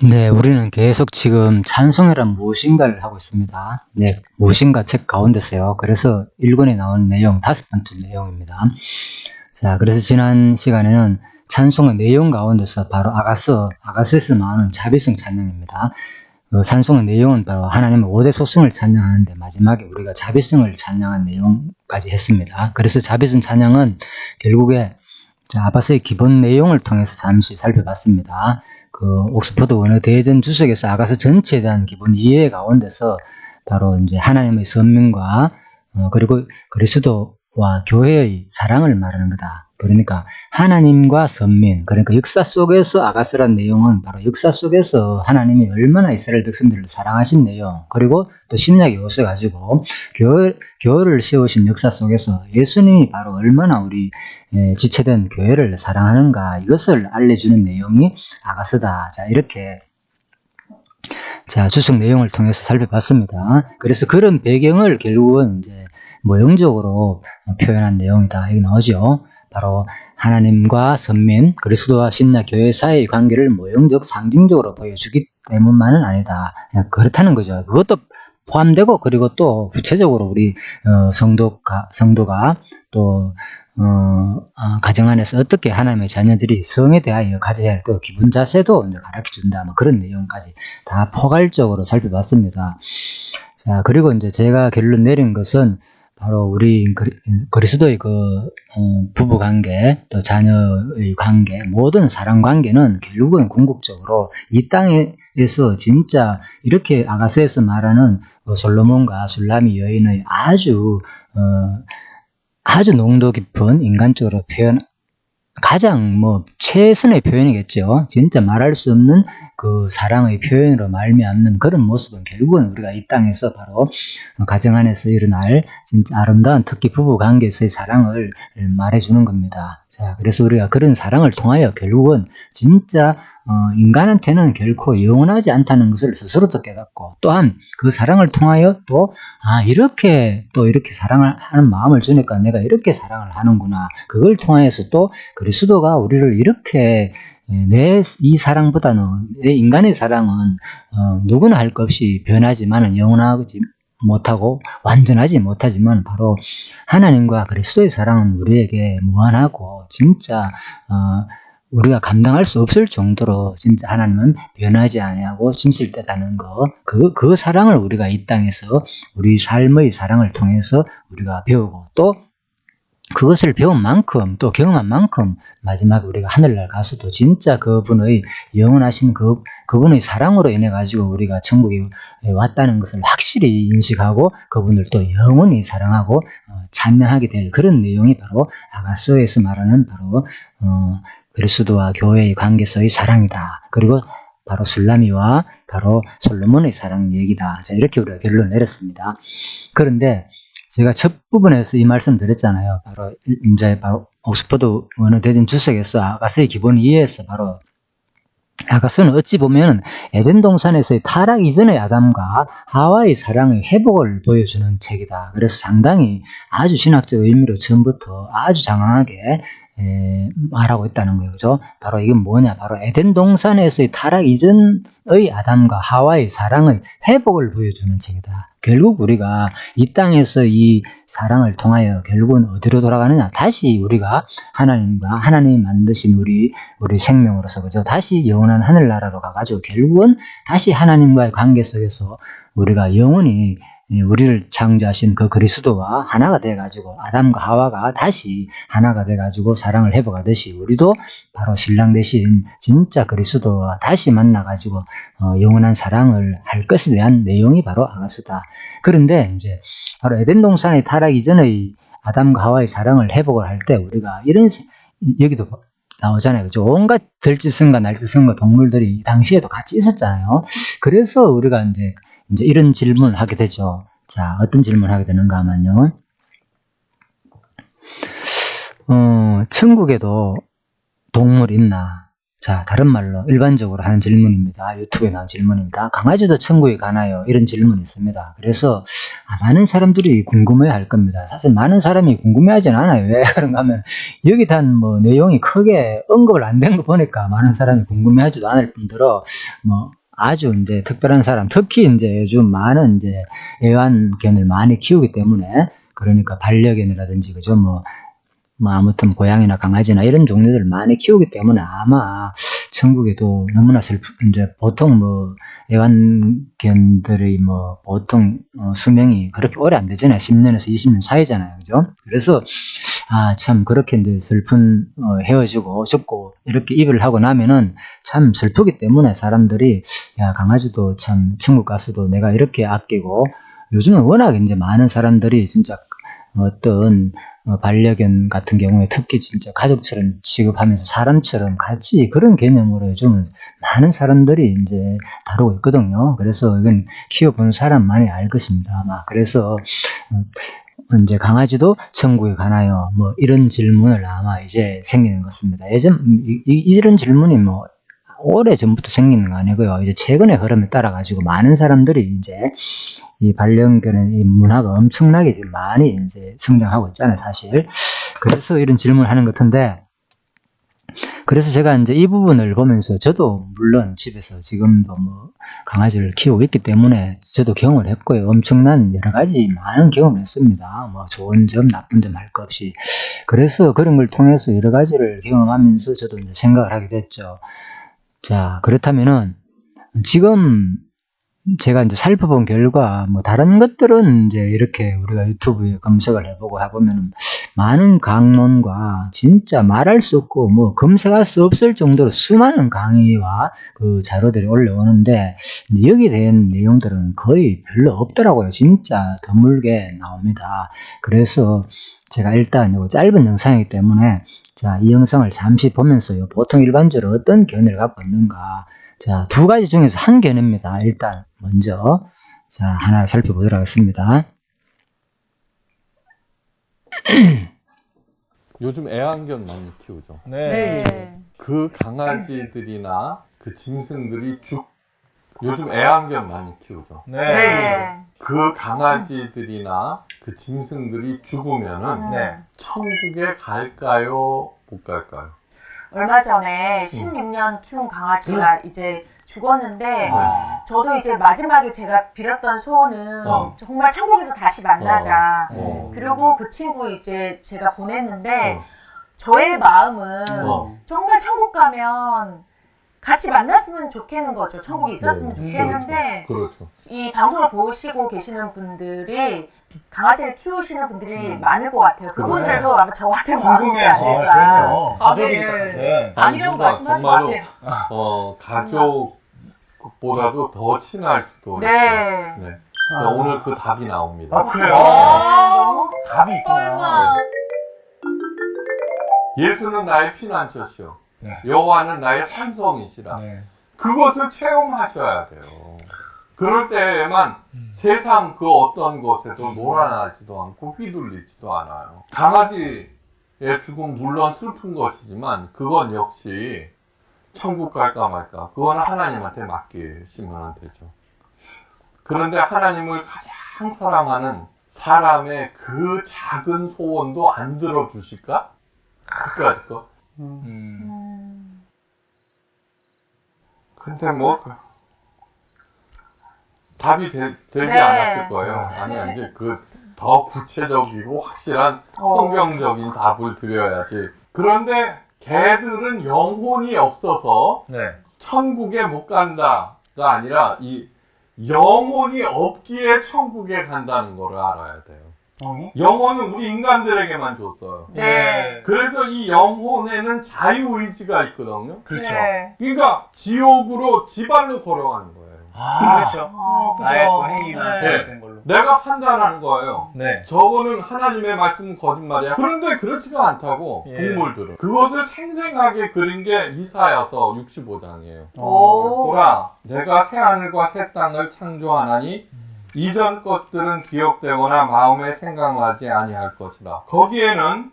네, 우리는 계속 지금 찬송이란 무엇인가를 하고 있습니다. 네, 무엇인가 책 가운데서요. 그래서 1권에 나온 내용, 5번째 내용입니다. 자, 그래서 지난 시간에는 찬송의 내용 가운데서 바로 아가스에서 나오는 자비성 찬양입니다. 찬송의 내용은 바로 하나님의 5대 소승을 찬양하는데 마지막에 우리가 자비성을 찬양한 내용까지 했습니다. 그래서 자비성 찬양은 결국에 아바스의 기본 내용을 통해서 잠시 살펴봤습니다. 옥스퍼드 원어 대전 주석에서 아가스 전체에 대한 기본 이해 가운데서 바로 이제 하나님의 선민과 그리고 그리스도와 교회의 사랑을 말하는 거다. 그러니까 하나님과 선민, 그러니까 역사 속에서 아가스란 내용은 바로 역사 속에서 하나님이 얼마나 이스라엘 백성들을 사랑하신 내용, 그리고 또 신약의 요소 가지고 교회를 세우신 역사 속에서 예수님이 바로 얼마나 우리 지체된 교회를 사랑하는가, 이것을 알려주는 내용이 아가스다. 자, 이렇게 주석 내용을 통해서 살펴봤습니다. 그래서 그런 배경을 결국은 이제 모형적으로 표현한 내용이다. 여기 나오죠. 바로 하나님과 선민, 그리스도와 신약 교회 사이의 관계를 모형적, 상징적으로 보여주기 때문만은 아니다. 그렇다는 거죠. 그것도 포함되고, 그리고 또 구체적으로 우리 성도가 또 가정 안에서 어떻게 하나님의 자녀들이 성에 대하여 가져야 할 그 기본 자세도 가르쳐준다. 뭐 그런 내용까지 다 포괄적으로 살펴봤습니다. 자, 그리고 이제 제가 결론 내린 것은 바로 우리 그리스도의 부부 관계, 또 자녀의 관계, 모든 사랑 관계는 결국은 궁극적으로 이 땅에서 진짜 이렇게 아가스에서 말하는 솔로몬과 술라미 여인의 아주 농도 깊은 인간적으로 가장 최선의 표현이겠죠. 진짜 말할 수 없는 그 사랑의 표현으로 말미암는 그런 모습은 결국은 우리가 이 땅에서 바로 가정 안에서 일어날 진짜 아름다운, 특히 부부 관계에서의 사랑을 말해주는 겁니다. 자, 그래서 우리가 그런 사랑을 통하여 결국은 진짜 인간한테는 결코 영원하지 않다는 것을 스스로도 깨닫고, 또한 그 사랑을 통하여 이렇게 사랑을 하는 마음을 주니까 내가 이렇게 사랑을 하는구나. 그걸 통하여서 또 그리스도가 우리를 이렇게 이 사랑보다는 내 인간의 사랑은 누구나 할 것 없이 변하지만 영원하지 못하고 완전하지 못하지만 바로 하나님과 그리스도의 사랑은 우리에게 무한하고 진짜 우리가 감당할 수 없을 정도로 진짜 하나님은 변하지 아니하고 진실되다는 거, 그 사랑을 우리가 이 땅에서 우리 삶의 사랑을 통해서 우리가 배우고, 또 그것을 배운 만큼, 또 경험한 만큼 마지막에 우리가 하늘날 가서도 진짜 그분의 영원하신 그분의 사랑으로 인해 가지고 우리가 천국에 왔다는 것을 확실히 인식하고 그분을 또 영원히 사랑하고 찬양하게 될 그런 내용이 바로 아가서에서 말하는 바로 그리스도와 교회의 관계에서의 사랑이다. 그리고 바로 술라미와 바로 솔로몬의 사랑 얘기다. 자, 이렇게 우리가 결론을 내렸습니다. 그런데 제가 첫 부분에서 이 말씀 드렸잖아요. 바로 옥스퍼드 원어 대전 주석에서 아가스의 기본 이해에서 바로 아가스는 어찌 보면 에덴 동산에서의 타락 이전의 아담과 하와의 사랑의 회복을 보여주는 책이다. 그래서 상당히 아주 신학적 의미로 처음부터 아주 장황하게 말하고 있다는 거예요. 그죠? 바로 이건 뭐냐? 바로 에덴 동산에서의 타락 이전의 아담과 하와의 사랑의 회복을 보여주는 책이다. 결국 우리가 이 땅에서 이 사랑을 통하여 결국은 어디로 돌아가느냐? 다시 우리가 하나님이 만드신 우리 생명으로서, 그죠? 다시 영원한 하늘나라로 가가지고 결국은 다시 하나님과의 관계 속에서 우리가 영원히 우리를 창조하신 그 그리스도와 하나가 돼가지고 아담과 하와가 다시 하나가 돼가지고 사랑을 회복하듯이 우리도 바로 신랑 대신 진짜 그리스도와 다시 만나가지고 영원한 사랑을 할 것에 대한 내용이 바로 아가스다. 그런데 이제 바로 에덴 동산의 타락 이전의 아담과 하와의 사랑을 회복을 할 때 우리가 여기도 나오잖아요. 그죠? 온갖 들짐승과 날짐승과 동물들이 당시에도 같이 있었잖아요. 그래서 우리가 이제 이런 질문을 하게 되죠. 자, 어떤 질문을 하게 되는가 하면요. 천국에도 동물 있나? 자, 다른 말로 일반적으로 하는 질문입니다. 유튜브에 나온 질문입니다. 강아지도 천국에 가나요? 이런 질문이 있습니다. 그래서 많은 사람들이 궁금해 할 겁니다. 사실 많은 사람이 궁금해하진 않아요. 왜 그런가 하면 여기 단 뭐 내용이 크게 언급을 안 된 거 보니까 많은 사람이 궁금해하지도 않을 뿐더러 뭐 아주 이제 특별한 사람, 특히 이제 요즘 많은 이제 애완견을 많이 키우기 때문에 그러니까 반려견이라든지 그죠 뭐 아무튼 고양이나 강아지나 이런 종류들을 많이 키우기 때문에 아마 천국에도 너무나 이제 보통 뭐 애완견들의 뭐 보통 수명이 그렇게 오래 안 되잖아요. 10년에서 20년 사이잖아요. 그죠? 그래서 참 그렇게 이제 슬픈 헤어지고 죽고 이렇게 이별을 하고 나면은 참 슬프기 때문에 사람들이 야 강아지도 참 천국 가서도 내가 이렇게 아끼고 요즘은 워낙 이제 많은 사람들이 진짜 어떤 반려견 같은 경우에 특히 진짜 가족처럼 취급하면서 사람처럼 같이 그런 개념으로 요즘은 많은 사람들이 이제 다루고 있거든요. 그래서 이건 키워본 사람만이 알 것입니다. 아마 그래서 이제 강아지도 천국에 가나요? 뭐 이런 질문을 아마 이제 생기는 것 같습니다. 이런 질문이 뭐 오래 전부터 생기는 거 아니고요. 이제 최근의 흐름에 따라 가지고 많은 사람들이 이제 이 반려견의 이 문화가 엄청나게 지금 많이 이제 성장하고 있잖아요, 사실. 그래서 이런 질문을 하는 것 같은데, 그래서 제가 이제 이 부분을 보면서 저도 물론 집에서 지금도 뭐 강아지를 키우고 있기 때문에 저도 경험을 했고요. 엄청난 여러 가지 많은 경험을 했습니다. 뭐 좋은 점, 나쁜 점 할 것 없이. 그래서 그런 걸 통해서 여러 가지를 경험하면서 저도 이제 생각을 하게 됐죠. 자, 그렇다면은 지금 제가 이제 살펴본 결과 뭐 다른 것들은 이제 이렇게 우리가 유튜브에 검색을 해보고 해보면 많은 강론과 진짜 말할 수 없고 뭐 검색할 수 없을 정도로 수많은 강의와 그 자료들이 올라오는데 여기에 대한 내용들은 거의 별로 없더라고요. 진짜 드물게 나옵니다. 그래서 제가 일단 요 짧은 영상이기 때문에 자, 이 영상을 잠시 보면서요. 보통 일반적으로 어떤 견해를 갖고 있는가. 자, 두 가지 중에서 한 견해입니다. 일단 먼저 자, 하나 살펴보도록 하겠습니다. 요즘 애완견 많이 키우죠. 네. 그 강아지들이나 그 짐승들이 요즘 애완견 많이 키우죠. 네. 그 강아지들이나 그 짐승들이 죽으면은 네. 천국에 갈까요? 못 갈까요? 얼마 전에 16년 키운 강아지가 이제 죽었는데 저도 이제 마지막에 제가 빌었던 소원은 정말 천국에서 다시 만나자. 그리고 그 친구 이제 제가 보냈는데 저의 마음은 정말 천국 가면 같이 만났으면 좋겠는 거죠. 천국에 있었으면 좋겠는데 그렇죠. 이 방송을 보시고 계시는 분들이 강아지를 키우시는 분들이 많을 것 같아요. 그분들도 아마 저 같은 마음이지 않을까. 가족이니까. 네. 아니, 아니라고 누가 말씀하지 정말로 마세요. 가족보다도 더 친할 수도 있죠. 네. 네. 그러니까 오늘 그 답이 나옵니다. 아, 그래요? 너무 답이 있구나. 예수는 나의 피난처시요. 네. 여호와는 나의 산성이시라. 네. 그것을 체험하셔야 돼요. 그럴 때에만 세상 그 어떤 것에도 놀아나지도 않고 휘둘리지도 않아요. 강아지의 죽음 물론 슬픈 것이지만 그건 역시 천국 갈까 말까 그건 하나님한테 맡기시면 되죠. 그런데 하나님을 가장 사랑하는 사람의 그 작은 소원도 안 들어주실까? 그까짓 거. 근데 뭐 답이 되지 않았을 거예요. 아니 이제 그 더 구체적이고 확실한 성경적인 답을 드려야지. 그런데 개들은 영혼이 없어서 네. 천국에 못 간다가 아니라 이 영혼이 없기에 천국에 간다는 걸 알아야 돼요. 영혼은 우리 인간들에게만 줬어요. 네. 그래서 이 영혼에는 자유의지가 있거든요. 그렇죠. 네. 그러니까 지옥으로 지발로 걸어가는 거예요. 그렇죠. 그죠. 나의 또 행위가 네. 잘못된 걸로. 내가 판단하는 거예요. 네. 저거는 하나님의 말씀은 거짓말이야. 그런데 그렇지가 않다고 예. 동물들은. 그것을 생생하게 그린 게 이사야서 65장이에요. 오. 보라, 내가 새 하늘과 새 땅을 창조하나니 이전 것들은 기억되거나 마음에 생각나지 아니할 것이라. 거기에는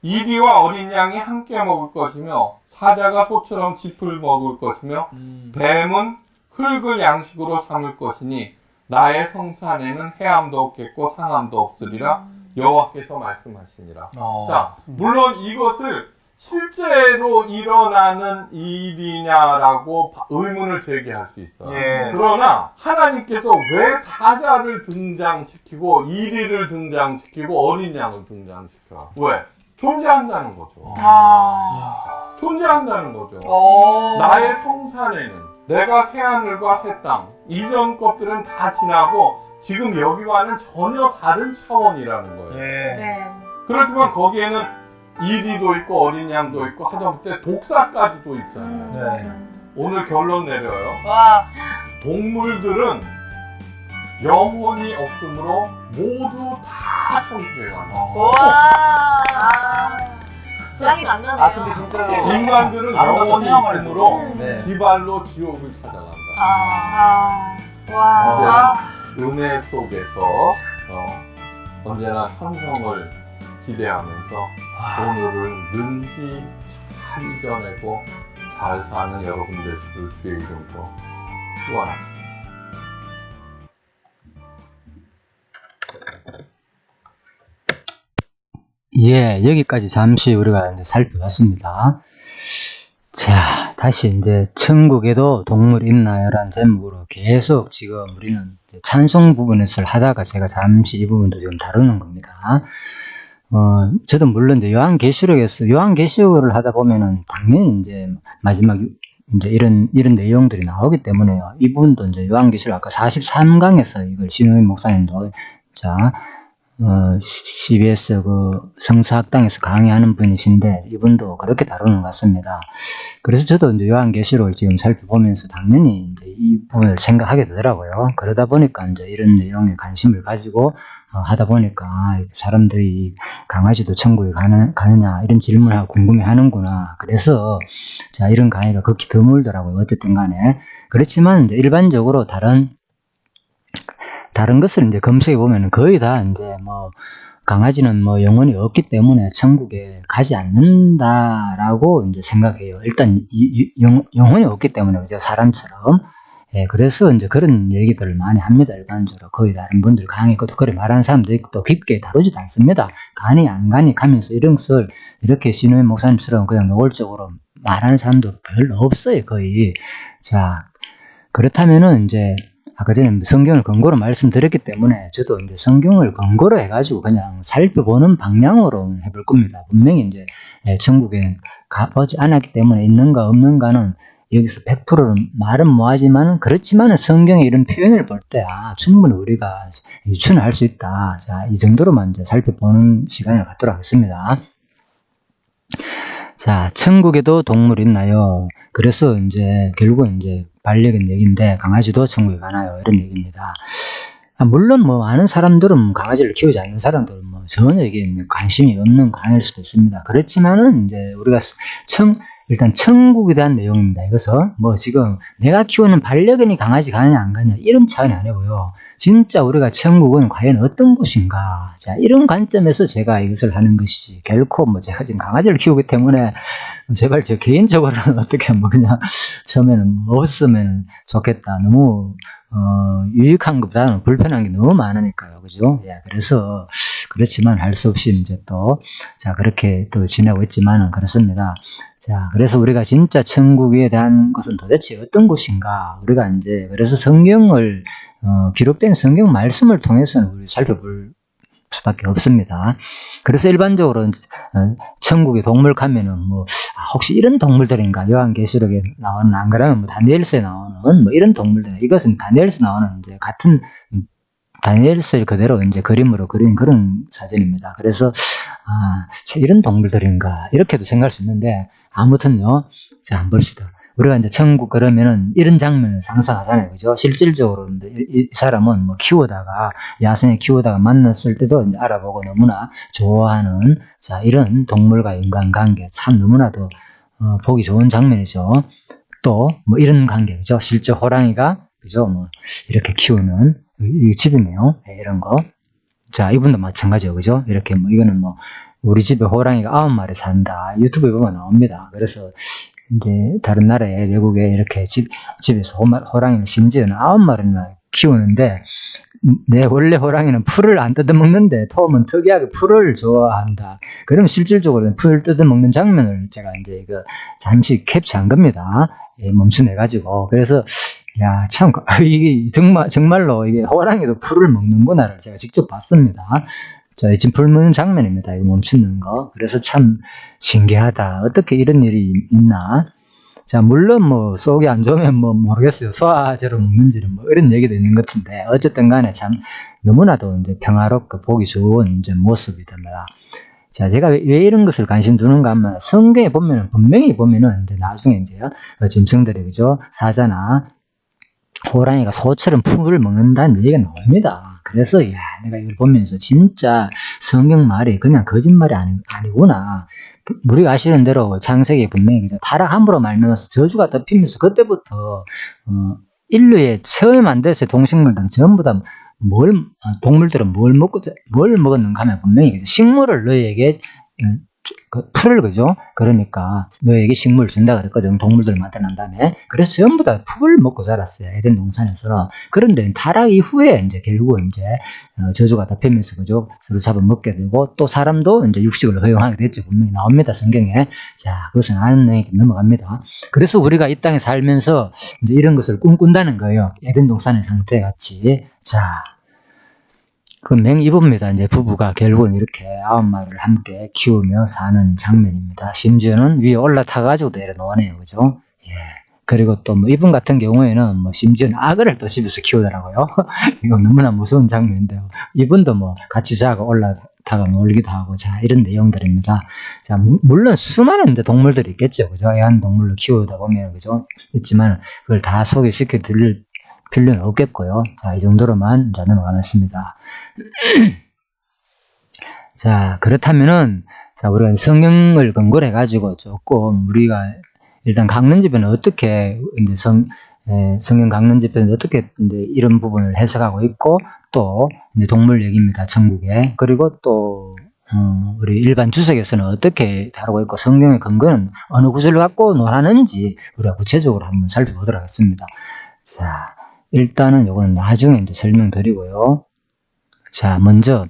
이리와 어린 양이 함께 먹을 것이며 사자가 소처럼 짚을 먹을 것이며 뱀은 흙을 양식으로 삼을 것이니 나의 성산에는 해함도 없겠고 상함도 없으리라 여호와께서 말씀하시니라. 자, 물론 이것을 실제로 일어나는 일이냐라고 의문을 제기할 수 있어요. 예. 그러나 하나님께서 왜 사자를 등장시키고 이리를 등장시키고 어린 양을 등장시켜? 왜? 존재한다는 거죠. 존재한다는 거죠. 나의 성산에는 내가 새하늘과 새 땅, 이전 것들은 다 지나고 지금 여기와는 전혀 다른 차원이라는 거예요. 예. 네. 그렇지만 거기에는 이리도 있고 어린 양도 있고 하다못해 독사까지도 있잖아요. 네. 맞아요. 오늘 결론 내려요. 와. 동물들은 영혼이 없으므로 모두 다 천국에 갑니다. 와. 짱이 만나네요. 아 근데 진짜로 인간들은 아무것도 영혼이 생각을 있으므로 네. 지발로 지옥을 찾아간다. 와. 은혜 속에서 언제나 천성을 기대하면서 오늘을 능히 잘 이겨내고 잘 사는 여러분 되시길 주의 이름으로 축원합니다. 예, 여기까지 잠시 우리가 이제 살펴봤습니다. 자, 다시 이제 천국에도 동물이 있나요라는 제목으로 계속 지금 우리는 이제 찬송 부분에서 하다가 제가 잠시 이 부분도 지금 다루는 겁니다. 저도 물론 이제 요한계시록을 하다 보면은 당연히 이제 마지막 이제 이런 내용들이 나오기 때문에요. 이 부분도 이제 요한계시록 아까 43강에서 이걸 신우임 목사님도 CBS 성서학당에서 강의하는 분이신데 이분도 그렇게 다루는 것 같습니다. 그래서 저도 이제 요한계시록을 지금 살펴보면서 당연히 이제 이 부분을 생각하게 되더라고요. 그러다 보니까 이제 이런 내용에 관심을 가지고 하다 보니까 사람들이 강아지도 천국에 가느냐 이런 질문을 궁금해 하는구나. 그래서 자, 이런 강의가 극히 드물더라고요. 어쨌든 간에. 그렇지만 이제 일반적으로 다른 것을 이제 검색해 보면 거의 다 이제 강아지는 영혼이 없기 때문에 천국에 가지 않는다라고 이제 생각해요. 일단 영혼이 없기 때문에 그죠, 사람처럼. 예, 그래서 이제 그런 얘기들을 많이 합니다. 일반적으로 거의 다른 분들 강의 것도 그래 말하는 사람도 있고 또 깊게 다루지도 않습니다. 가니 안 가니 가면서 이런 것을 이렇게 신우임 목사님처럼 그냥 노골적으로 말하는 사람도 별로 없어요, 거의. 자, 그렇다면은 이제 아까 전에 성경을 근거로 말씀드렸기 때문에 저도 이제 성경을 근거로 해가지고 그냥 살펴보는 방향으로 해볼 겁니다. 분명히 이제 천국에 가보지 않았기 때문에 있는가 없는가는 여기서 100%는 말은 뭐하지만은 그렇지만은 성경의 이런 표현을 볼 때 충분히 우리가 유추할 수 있다. 자, 이 정도로만 이제 살펴보는 시간을 갖도록 하겠습니다. 자, 천국에도 동물이 있나요? 그래서 이제 결국은 이제 반려견 얘기인데 강아지도 천국에 가나요? 이런 얘기입니다. 물론 많은 사람들은 강아지를 키우지 않는 사람들은 전혀 이게 관심이 없는 강일 수도 있습니다. 그렇지만은 이제 우리가 일단 천국에 대한 내용입니다. 이것은 지금 내가 키우는 반려견이 강아지 가느냐 안 가느냐 이런 차원이 아니고요. 진짜 우리가 천국은 과연 어떤 곳인가, 자, 이런 관점에서 제가 이것을 하는 것이지 결코 제가 지금 강아지를 키우기 때문에 제발 저 개인적으로는 어떻게 그냥 처음에는 없으면 좋겠다. 너무 유익한 것보다는 불편한 게 너무 많으니까요. 그죠? 예, 그래서 그렇지만 할 수 없이 이제 자, 그렇게 또 지내고 있지만은 그렇습니다. 자, 그래서 우리가 진짜 천국에 대한 것은 도대체 어떤 곳인가, 우리가 이제 그래서 성경을 기록된 성경 말씀을 통해서는 우리 살펴볼 수밖에 없습니다. 그래서 일반적으로 천국에 동물 가면은 혹시 이런 동물들인가, 요한계시록에 나오는, 안 그러면 다니엘서에 나오는 이런 동물들, 이것은 다니엘서 나오는 이제 같은 다니엘서를 그대로 이제 그림으로 그린 그런 사진입니다. 그래서 이런 동물들인가 이렇게도 생각할 수 있는데, 아무튼요, 자, 한번 봅시다. 우리가 이제 천국 그러면은 이런 장면을 상상하잖아요. 그죠? 실질적으로 이 사람은 키우다가, 야생에 키우다가 만났을 때도 이제 알아보고 너무나 좋아하는, 자, 이런 동물과 인간 관계 참 너무나도 보기 좋은 장면이죠. 또 이런 관계, 그죠? 실제 호랑이가, 그죠? 이렇게 키우는 이 집이네요. 네, 이런 거. 자, 이분도 마찬가지요. 그죠? 이렇게 뭐, 이거는 뭐, 우리 집에 호랑이가 9마리 산다. 유튜브에 보면 나옵니다. 그래서, 이제, 다른 나라에, 외국에 이렇게 집에서 호랑이는 심지어는 9마리나 키우는데, 내 원래 호랑이는 풀을 안 뜯어먹는데, 톰은 특이하게 풀을 좋아한다. 그러면 실질적으로 풀 뜯어먹는 장면을 제가 이제, 잠시 캡처한 겁니다. 예, 멈춰내가지고. 그래서, 야, 참, 이게 정말로 이게 호랑이도 풀을 먹는구나를 제가 직접 봤습니다. 자, 지금 풀 먹는 장면입니다. 이거 멈추는 거. 그래서 참 신기하다. 어떻게 이런 일이 있나? 자, 물론 뭐 속이 안 좋으면 뭐 모르겠어요. 소화제로 먹는지는 뭐 이런 얘기도 있는 것 같은데 어쨌든 간에 참 너무나도 이제 평화롭고 보기 좋은 이제 모습이더라. 자, 제가 왜 이런 것을 관심 두는가 하면 성경에 보면은 분명히 보면은 이제 나중에 이제 짐승들이 그죠? 사자나 호랑이가 소처럼 풀을 먹는다는 얘기가 나옵니다. 그래서 야, 내가 이걸 보면서 진짜 성경 말이 그냥 거짓말이 아니구나. 우리가 아시는 대로 창세기에 분명히 그죠? 타락 함부로 말면서 저주가 덮이면서 그때부터 인류의 처음 만들었을 동식물들은 전부 다 동물들은 뭘 먹었는가 하면 분명히 그죠? 식물을 너희에게 풀을 그죠? 그러니까 너에게 식물을 준다 그랬거든. 동물들을 만들어낸 다음에. 그래서 전부 다 풀을 먹고 자랐어요. 에덴 동산에서. 그런데 타락 이후에 이제 결국 이제 저주가 덮이면서 그죠? 서로 잡아먹게 되고 또 사람도 이제 육식을 허용하게 됐죠. 분명히 나옵니다. 성경에. 자, 그것은 아는 얘기 넘어갑니다. 그래서 우리가 이 땅에 살면서 이제 이런 것을 꿈꾼다는 거예요. 에덴 동산의 상태 같이. 자. 그 맹이부입니다. 이제 부부가 결국은 이렇게 9마리를 함께 키우며 사는 장면입니다. 심지어는 위에 올라타가지고 내려놓네요. 그죠? 예. 그리고 또 뭐 이분 같은 경우에는 뭐 심지어는 악어를 또 집에서 키우더라고요. 이거 너무나 무서운 장면인데요. 이분도 뭐 같이 자고 올라타가 놀기도 하고 자, 이런 내용들입니다. 자, 물론 수많은 이제 동물들이 있겠죠. 그죠? 애완동물로 키우다 보면 그죠? 있지만 그걸 다 소개시켜 드릴 필요는 없겠고요. 자, 이 정도로만 이제 넘어가겠습니다. 자, 그렇다면은, 자, 우리가 성경을 근거로 해가지고 조금 우리가 일단 강론집에는 어떻게, 이제 성경 강론집에는 어떻게 이제 이런 부분을 해석하고 있고, 또, 이제 동물 얘기입니다. 천국에. 그리고 또, 우리 일반 주석에서는 어떻게 다루고 있고, 성경의 근거는 어느 구절을 갖고 논하는지 우리가 구체적으로 한번 살펴보도록 하겠습니다. 자, 일단은 요거는 나중에 이제 설명드리고요. 자, 먼저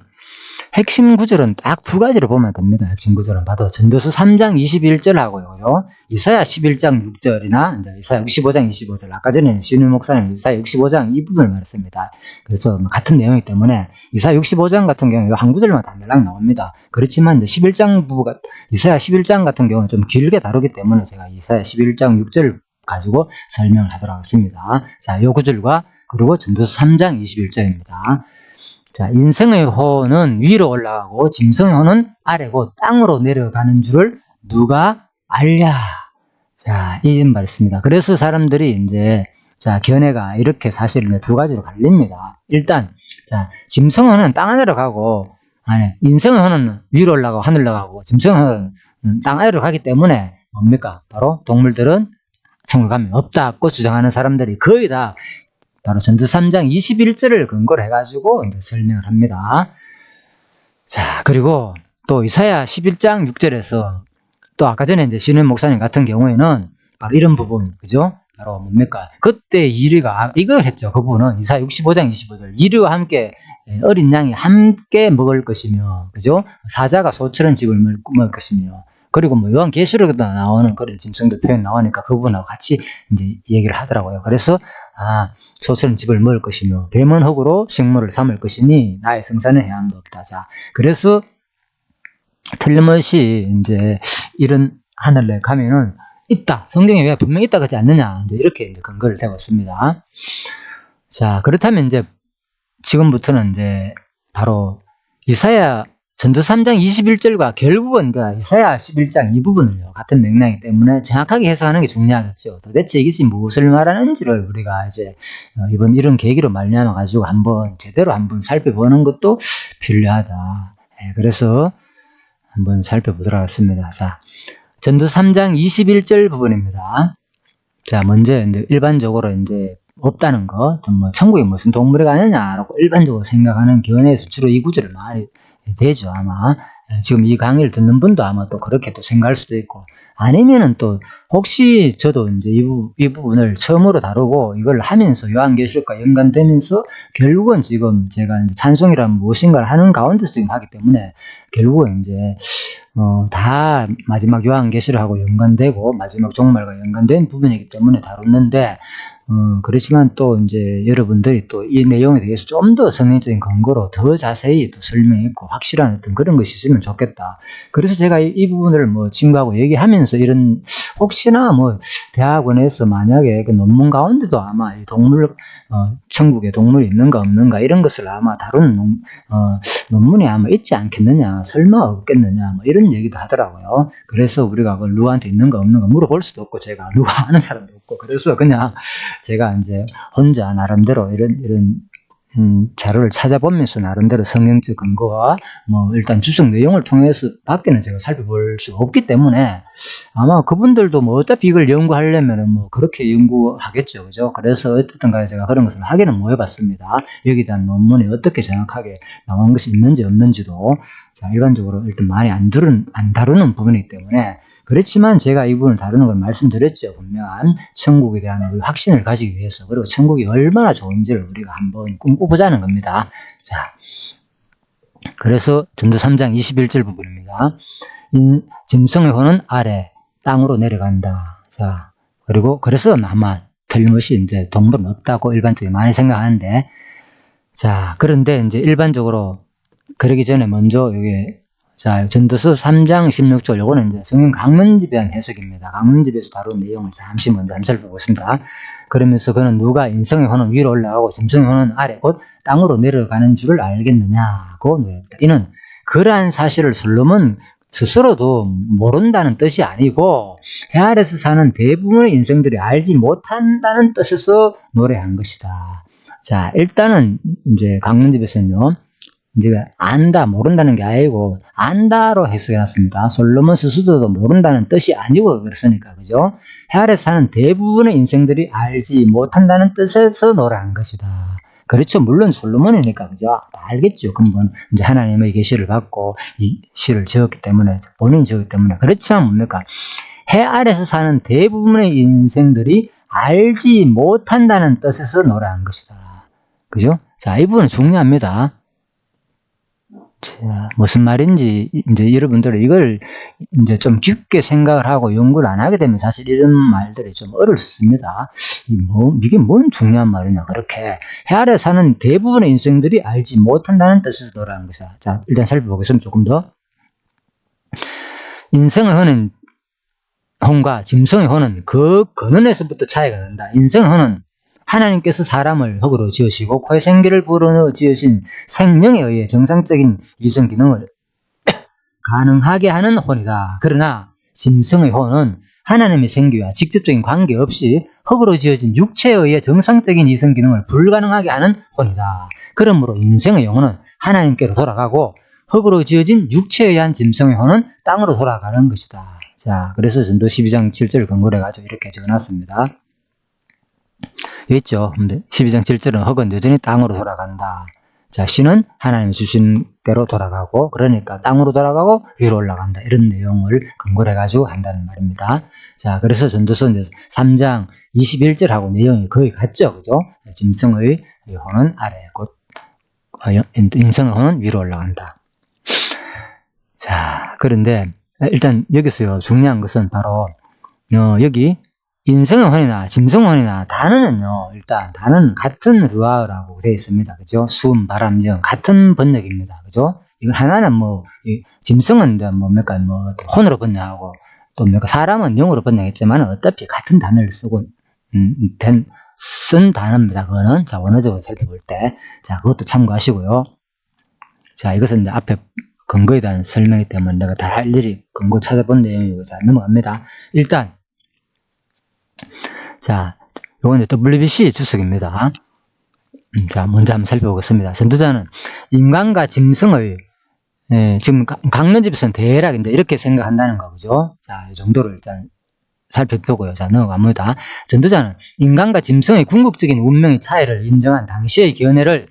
핵심 구절은 딱 두 가지로 보면 됩니다. 핵심 구절은 봐도 전도서 3장 21절 하고요. 이사야 11장 6절이나 이제 이사야 65장 25절. 아까 전에 신윤 목사님 이사야 65장 이 부분을 말했습니다. 그래서 같은 내용이기 때문에 이사야 65장 같은 경우는 한 구절만 단단하게 나옵니다. 그렇지만 이제 11장 부분가 이사야 11장 같은 경우는 좀 길게 다루기 때문에 제가 이사야 11장 6절을 가지고 설명을 하도록 하겠습니다. 자, 요 구절과 그리고 전도서 3장 21절입니다. 자, 인생의 호는 위로 올라가고 짐승의 호는 아래고 땅으로 내려가는 줄을 누가 알랴. 자, 이 말씀입니다. 그래서 사람들이 이제 자, 견해가 이렇게 사실 두 가지로 갈립니다. 일단 자, 짐승의 호는 땅 아래로 가고 인생의 호는 위로 올라가고 하늘 나가고 짐승의 호는 땅 아래로 가기 때문에 뭡니까? 바로 동물들은 천국 가면 없다고 주장하는 사람들이 거의 다 바로 전도서 3장 21절을 근거로 해가지고 이제 설명을 합니다. 자, 그리고 또 이사야 11장 6절에서 또 아까 전에 이제 신윤 목사님 같은 경우에는 바로 이런 부분, 그죠? 바로 뭡니까? 그때 이리가, 이걸 했죠. 그 부분은 이사야 65장 25절. 이리와 함께 어린 양이 함께 먹을 것이며, 그죠? 사자가 소처럼 집을 먹을 것이며, 그리고 뭐 요한계시록에도 나오는 그런 짐승들 표현 나오니까 그 부분하고 같이 이제 얘기를 하더라고요. 그래서 소처럼 집을 먹을 것이며 뱀은 흙으로 식물을 삼을 것이니 나의 성산에 해함도 없다. 자, 그래서 틀림없이 이제 이런 하늘에 가면은 있다. 성경에 왜 분명히 있다 그러지 않느냐. 이제 이렇게 이제 근거를 세웠습니다. 자, 그렇다면 이제 지금부터는 이제 바로 이사야 전도서 3장 21절과 결국은 이사야 11장 이 부분을요. 같은 맥락이기 때문에 정확하게 해석하는 게 중요하겠죠. 도대체 이것이 무엇을 말하는지를 우리가 이제 이번 이런 계기로 말미암아 가지고 제대로 한번 살펴보는 것도 필요하다. 그래서 한번 살펴보도록 하겠습니다. 자, 전도서 3장 21절 부분입니다. 자, 먼저 이제 일반적으로 이제 없다는 거, 뭐 천국에 무슨 동물이 가느냐라고 일반적으로 생각하는 견해에서 주로 이 구절을 많이 되죠. 아마 지금 이 강의를 듣는 분도 아마 또 그렇게 또 생각할 수도 있고, 아니면은 또 혹시 저도 이제 이 부분을 처음으로 다루고 이걸 하면서 요한계시록과 연관되면서 결국은 지금 제가 이제 찬송이란 무엇인가를 하는 가운데서 지금 하기 때문에 결국은 이제 다 마지막 요한계시록하고 연관되고 마지막 종말과 연관된 부분이기 때문에 다뤘는데, 그렇지만 또 이제 여러분들이 또 이 내용에 대해서 좀 더 성경적인 근거로 더 자세히 또 설명했고 확실한 어떤 그런 것이 있으면 좋겠다. 그래서 제가 이 부분을 뭐 친구하고 얘기하면서 이런 혹시나 뭐 대학원에서 만약에 그 논문 가운데도 아마 이 동물 천국에 동물이 있는가 없는가 이런 것을 아마 다루는 논문이 아마 있지 않겠느냐, 설마 없겠느냐, 뭐 이런 얘기도 하더라고요. 그래서 우리가 그 누구한테 있는가 없는가 물어볼 수도 없고, 제가 누가 아는 사람도 없고, 그래서 그냥 제가 이제 혼자 나름대로 이런 자료를 찾아보면서 나름대로 성경적 근거와 뭐 일단 주석 내용을 통해서 밖에는 제가 살펴볼 수가 없기 때문에 아마 그분들도 뭐 어차피 이걸 연구하려면은 뭐 그렇게 연구하겠죠, 그죠? 그래서 어쨌든 간에 제가 그런 것을 하기는 못 해봤습니다. 여기에 대한 논문이 어떻게 정확하게 나온 것이 있는지 없는지도 자, 일반적으로 일단 많이 안 다루는 부분이기 때문에. 그렇지만 제가 이 부분을 다루는 걸 말씀드렸죠. 분명한 천국에 대한 우리 확신을 가지기 위해서, 그리고 천국이 얼마나 좋은지를 우리가 한번 꿈꿔보자는 겁니다. 자, 그래서 전도 3장 21절 부분입니다. 짐승의 혼은 아래 땅으로 내려간다. 자, 그리고 그래서 아마 틀림없이 이제 동물은 없다고 일반적으로 많이 생각하는데, 자, 그런데 이제 일반적으로 그러기 전에 먼저 이게 자, 전도서 3장 16절, 요거는 이제 성경 강론집에 대한 해석입니다. 강론집에서 다룬 내용을 잠시 먼저 살펴보겠습니다. 그러면서 그는 누가 인성의 혼은 위로 올라가고 짐승의 혼은 아래 곧 땅으로 내려가는 줄을 알겠느냐고 노했다. 이는 그러한 사실을 솔로몬 스스로도 모른다는 뜻이 아니고 해 아래서 사는 대부분의 인생들이 알지 못한다는 뜻에서 노래한 것이다. 자, 일단은 이제 강론집에서는요, 이제 안다, 모른다는 게 아니고 안다로 해석해놨습니다. 솔로몬 스스로도 모른다는 뜻이 아니고 그랬으니까, 그죠? 해 아래 사는 대부분의 인생들이 알지 못한다는 뜻에서 노래한 것이다. 그렇죠. 물론 솔로몬이니까, 그죠? 다 알겠죠. 근본 이제 하나님의 계시를 받고 이 시를 지었기 때문에, 본인이 지었기 때문에. 그렇지만 뭡니까? 해 아래서 사는 대부분의 인생들이 알지 못한다는 뜻에서 노래한 것이다. 그죠? 자, 이 부분은 중요합니다. 자, 무슨 말인지 이제 여러분들은 이걸 이제 좀 깊게 생각을 하고 연구를 안 하게 되면 사실 이런 말들이 좀 어렵습니다. 이게 뭔 중요한 말이냐. 그렇게 해 아래 사는 대부분의 인생들이 알지 못한다는 뜻에서 노래한 것이다. 자, 일단 살펴보겠습니다. 조금 더. 인생의 혼과 짐승의 혼은 그 근원에서부터 차이가 난다. 인생의 혼은 하나님께서 사람을 흙으로 지으시고 코에 생기를 불어넣어 지으신 생명에 의해 정상적인 이성 기능을 가능하게 하는 혼이다. 그러나 짐승의 혼은 하나님의 생기와 직접적인 관계없이 흙으로 지어진 육체에 의해 정상적인 이성 기능을 불가능하게 하는 혼이다. 그러므로 인생의 영혼은 하나님께로 돌아가고 흙으로 지어진 육체에 의한 짐승의 혼은 땅으로 돌아가는 것이다. 자, 그래서 전도 12장 7절을 근거로 해가지고 이렇게 적어놨습니다. 있죠. 근데 12장 7절은 흙은 여전히 땅으로 돌아간다. 자, 신은 하나님이 주신 대로 돌아가고, 그러니까 땅으로 돌아가고 위로 올라간다. 이런 내용을 근거로 해가지고 한다는 말입니다. 자, 그래서 전도서 3장 21절하고 내용이 거의 같죠. 그죠? 짐승의 혼은 아래, 곧 인성의 혼은 위로 올라간다. 자, 그런데 일단 여기서요, 중요한 것은 바로 여기 인성의 혼이나 짐승의 혼이나 단어는요, 일단 단어는 같은 루아라고 되어 있습니다. 그죠? 수음, 바람, 정 같은 번역입니다. 그죠? 이거 하나는 뭐 짐승은 뭡니까 혼으로 번역하고 또 뭡니까 사람은 영어로 번역했지만 어차피 같은 단어를 쓰고 쓴 단어입니다. 그거는 자, 원어적으로 살펴볼 때 자, 그것도 참고하시고요. 자, 이것은 이제 앞에 근거에 대한 설명이기 때문에 내가 다 할 일이 근거 찾아본 내용이고, 자, 넘어갑니다. 일단 자, 요건 WBC 주석입니다. 자, 먼저 한번 살펴보겠습니다. 전도자는 인간과 짐승의 지금 강론집에서는 대략 이제 이렇게 생각한다는 거, 그죠? 자, 이 정도로 일단 살펴보고요. 자, 넘어갑니다. 전도자는 인간과 짐승의 궁극적인 운명의 차이를 인정한 당시의 견해를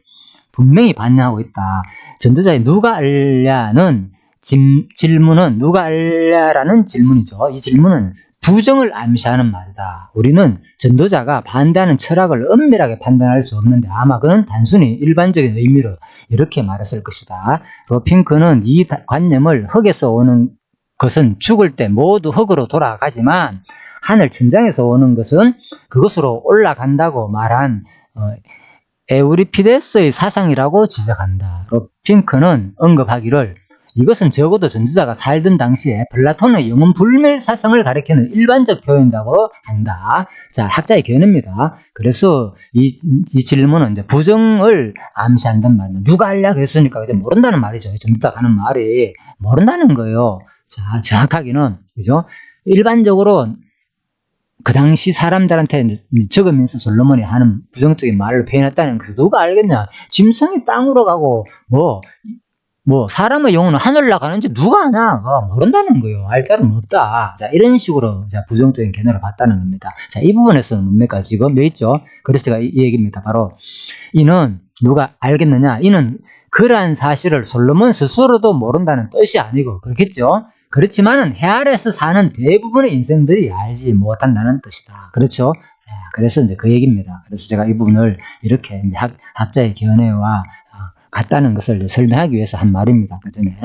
분명히 반영하고 있다. 전도자의 누가 알냐는 질문은 누가 알냐라는 질문이죠. 이 질문은 부정을 암시하는 말이다. 우리는 전도자가 반대하는 철학을 엄밀하게 판단할 수 없는데 아마 그는 단순히 일반적인 의미로 이렇게 말했을 것이다. 로핑크는 이 관념을 흙에서 오는 것은 죽을 때 모두 흙으로 돌아가지만 하늘 천장에서 오는 것은 그것으로 올라간다고 말한 에우리피데스의 사상이라고 지적한다. 로핑크는 언급하기를 이것은 적어도 전도자가 살던 당시에 플라톤의 영혼 불멸 사상을 가리키는 일반적 표현이라고 한다. 자, 학자의 견해입니다. 그래서 이 질문은 이제 부정을 암시한단 말이에요. 누가 알냐 그랬으니까 이제 모른다는 말이죠. 전도자가 하는 말이 모른다는 거예요. 자, 정확하게는 그죠? 일반적으로 그 당시 사람들한테 적으면서 솔로몬이 하는 부정적인 말을 표현했다는 것을 누가 알겠냐? 짐승이 땅으로 가고 사람의 영혼은 하늘로 나가는지 누가 아냐? 모른다는 거예요. 알 자는 없다. 자, 이런 식으로 부정적인 견해를 봤다는 겁니다. 자, 이 부분에서는 뭡니까? 지금 몇 있죠? 그래서 제가 이 얘기입니다. 바로 이는 누가 알겠느냐? 이는 그러한 사실을 솔로몬 스스로도 모른다는 뜻이 아니고 그렇겠죠? 그렇지만은 해 아래에서 사는 대부분의 인생들이 알지 못한다는 뜻이다. 그렇죠? 자, 그래서 이제 그 얘기입니다. 그래서 제가 이 부분을 이렇게 이제 학자의 견해와 같다는 것을 설명하기 위해서 한 말입니다. 그 전에.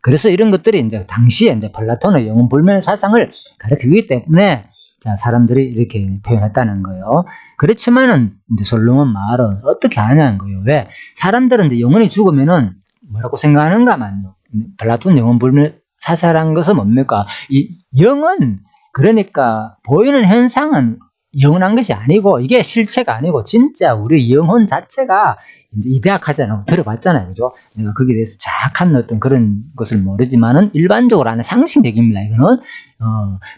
그래서 이런 것들이 이제 당시에 이제 플라톤의 영혼 불멸 사상을 가르치기 때문에 자, 사람들이 이렇게 표현했다는 거예요. 그렇지만은 이제 솔로몬 말은 어떻게 하냐는 거예요. 왜? 사람들은 이제 영혼이 죽으면은 뭐라고 생각하는가만요. 플라톤 영혼 불멸 사상이라는 것은 뭡니까? 이 영은 그러니까 보이는 현상은 영원한 것이 아니고 이게 실체가 아니고 진짜 우리 영혼 자체가 이제 이대학하잖아요. 들어봤잖아요. 그죠? 내가 거기에 대해서 정확한 어떤 그런 것을 모르지만은 일반적으로 하는 상식 얘기입니다. 이거는,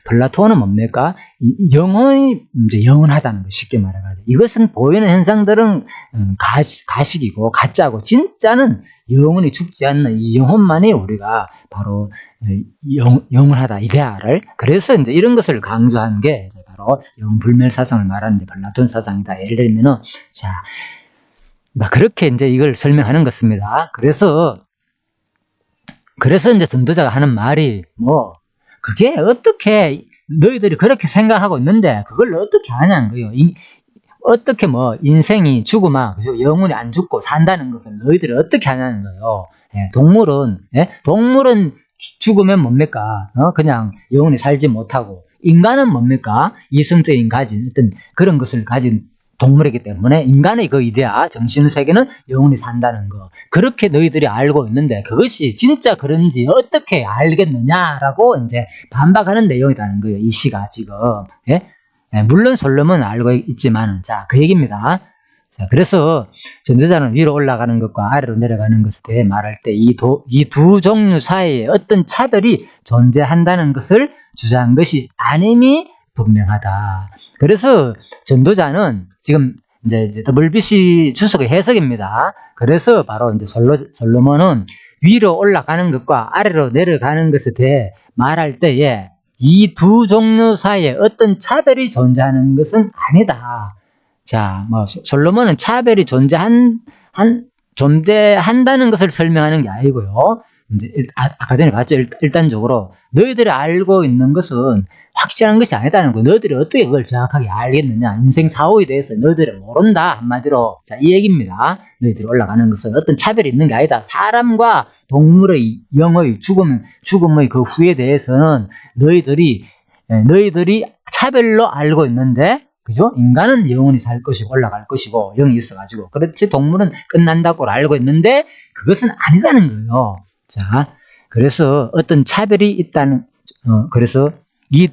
플라톤은 뭡니까? 영혼이 이제 영원하다는 거 쉽게 말해가지고. 이것은 보이는 현상들은 가식이고 가짜고 진짜는 영혼이 죽지 않는 이 영혼만이 우리가 바로 영원하다. 이데아를. 그래서 이제 이런 것을 강조한 게 이제 바로 영불멸 사상을 말하는 플라톤 사상이다. 예를 들면은, 자, 그렇게 이제 이걸 설명하는 것입니다. 그래서 이제 전도자가 하는 말이 그게 어떻게 너희들이 그렇게 생각하고 있는데 그걸 어떻게 아냐는 거예요. 어떻게 인생이 죽으면 그죠? 영혼이 안 죽고 산다는 것을 너희들이 어떻게 아냐는 거예요. 예, 동물은 죽으면 뭡니까? 그냥 영혼이 살지 못하고 인간은 뭡니까? 이성적인 가진 어떤 그런 것을 가진 동물이기 때문에 인간의 그 이데아, 정신세계는 영원히 산다는 거. 그렇게 너희들이 알고 있는데 그것이 진짜 그런지 어떻게 알겠느냐라고 이제 반박하는 내용이라는 거예요. 이 시가 지금. 예? 물론 솔로몬은 알고 있지만, 자, 그 얘기입니다. 자, 그래서 전도자는 위로 올라가는 것과 아래로 내려가는 것에 대해 말할 때 이 두 종류 사이에 어떤 차별이 존재한다는 것을 주장한 것이 아님이 분명하다. 그래서 전도자는 지금 이제 WBC 주석의 해석입니다. 그래서 바로 이제 솔로몬은 위로 올라가는 것과 아래로 내려가는 것에 대해 말할 때에 이 두 종류 사이에 어떤 차별이 존재하는 것은 아니다. 자, 솔로몬은 차별이 존재한다는 것을 설명하는 게 아니고요. 이제 아까 전에 봤죠. 일단적으로 너희들이 알고 있는 것은 확실한 것이 아니다는 거. 너희들이 어떻게 그걸 정확하게 알겠느냐. 인생 사후에 대해서 너희들이 모른다. 한마디로. 자, 이 얘기입니다. 너희들이 올라가는 것은 어떤 차별이 있는 게 아니다. 사람과 동물의 영의 죽음의 그 후에 대해서는 너희들이 차별로 알고 있는데, 그죠? 인간은 영원히 살 것이고 올라갈 것이고 영이 있어가지고. 그렇지 동물은 끝난다고 알고 있는데 그것은 아니다는 거예요. 자, 그래서 어떤 차별이 있다는, 그래서 이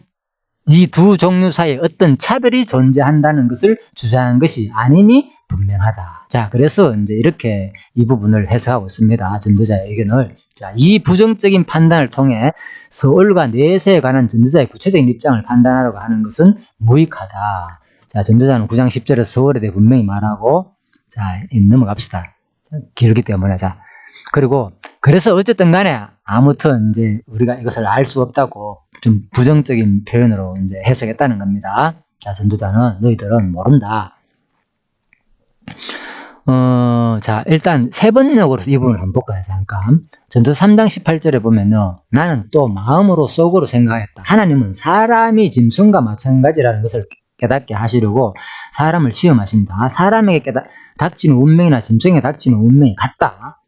두 종류 사이에 어떤 차별이 존재한다는 것을 주장한 것이 아니니 분명하다. 자, 그래서 이제 이렇게 이 부분을 해석하고 있습니다. 전도자의 의견을. 자, 이 부정적인 판단을 통해 서울과 내세에 관한 전도자의 구체적인 입장을 판단하려고 하는 것은 무익하다. 자, 전도자는 9장 10절에서 서울에 대해 분명히 말하고, 자, 넘어갑시다. 길기 때문에. 자, 그래서 어쨌든 간에 아무튼 이제 우리가 이것을 알 수 없다고 좀 부정적인 표현으로 이제 해석했다는 겁니다. 자, 전도자는 너희들은 모른다. 자, 일단 세 번역으로서 이 부분을 한번 볼까요, 잠깐. 전도서 3장 18절에 보면요. 나는 또 마음으로 속으로 생각했다. 하나님은 사람이 짐승과 마찬가지라는 것을 깨닫게 하시려고 사람을 시험하신다. 사람에게 닥치는 운명이나 짐승에게 닥치는 운명이 같다.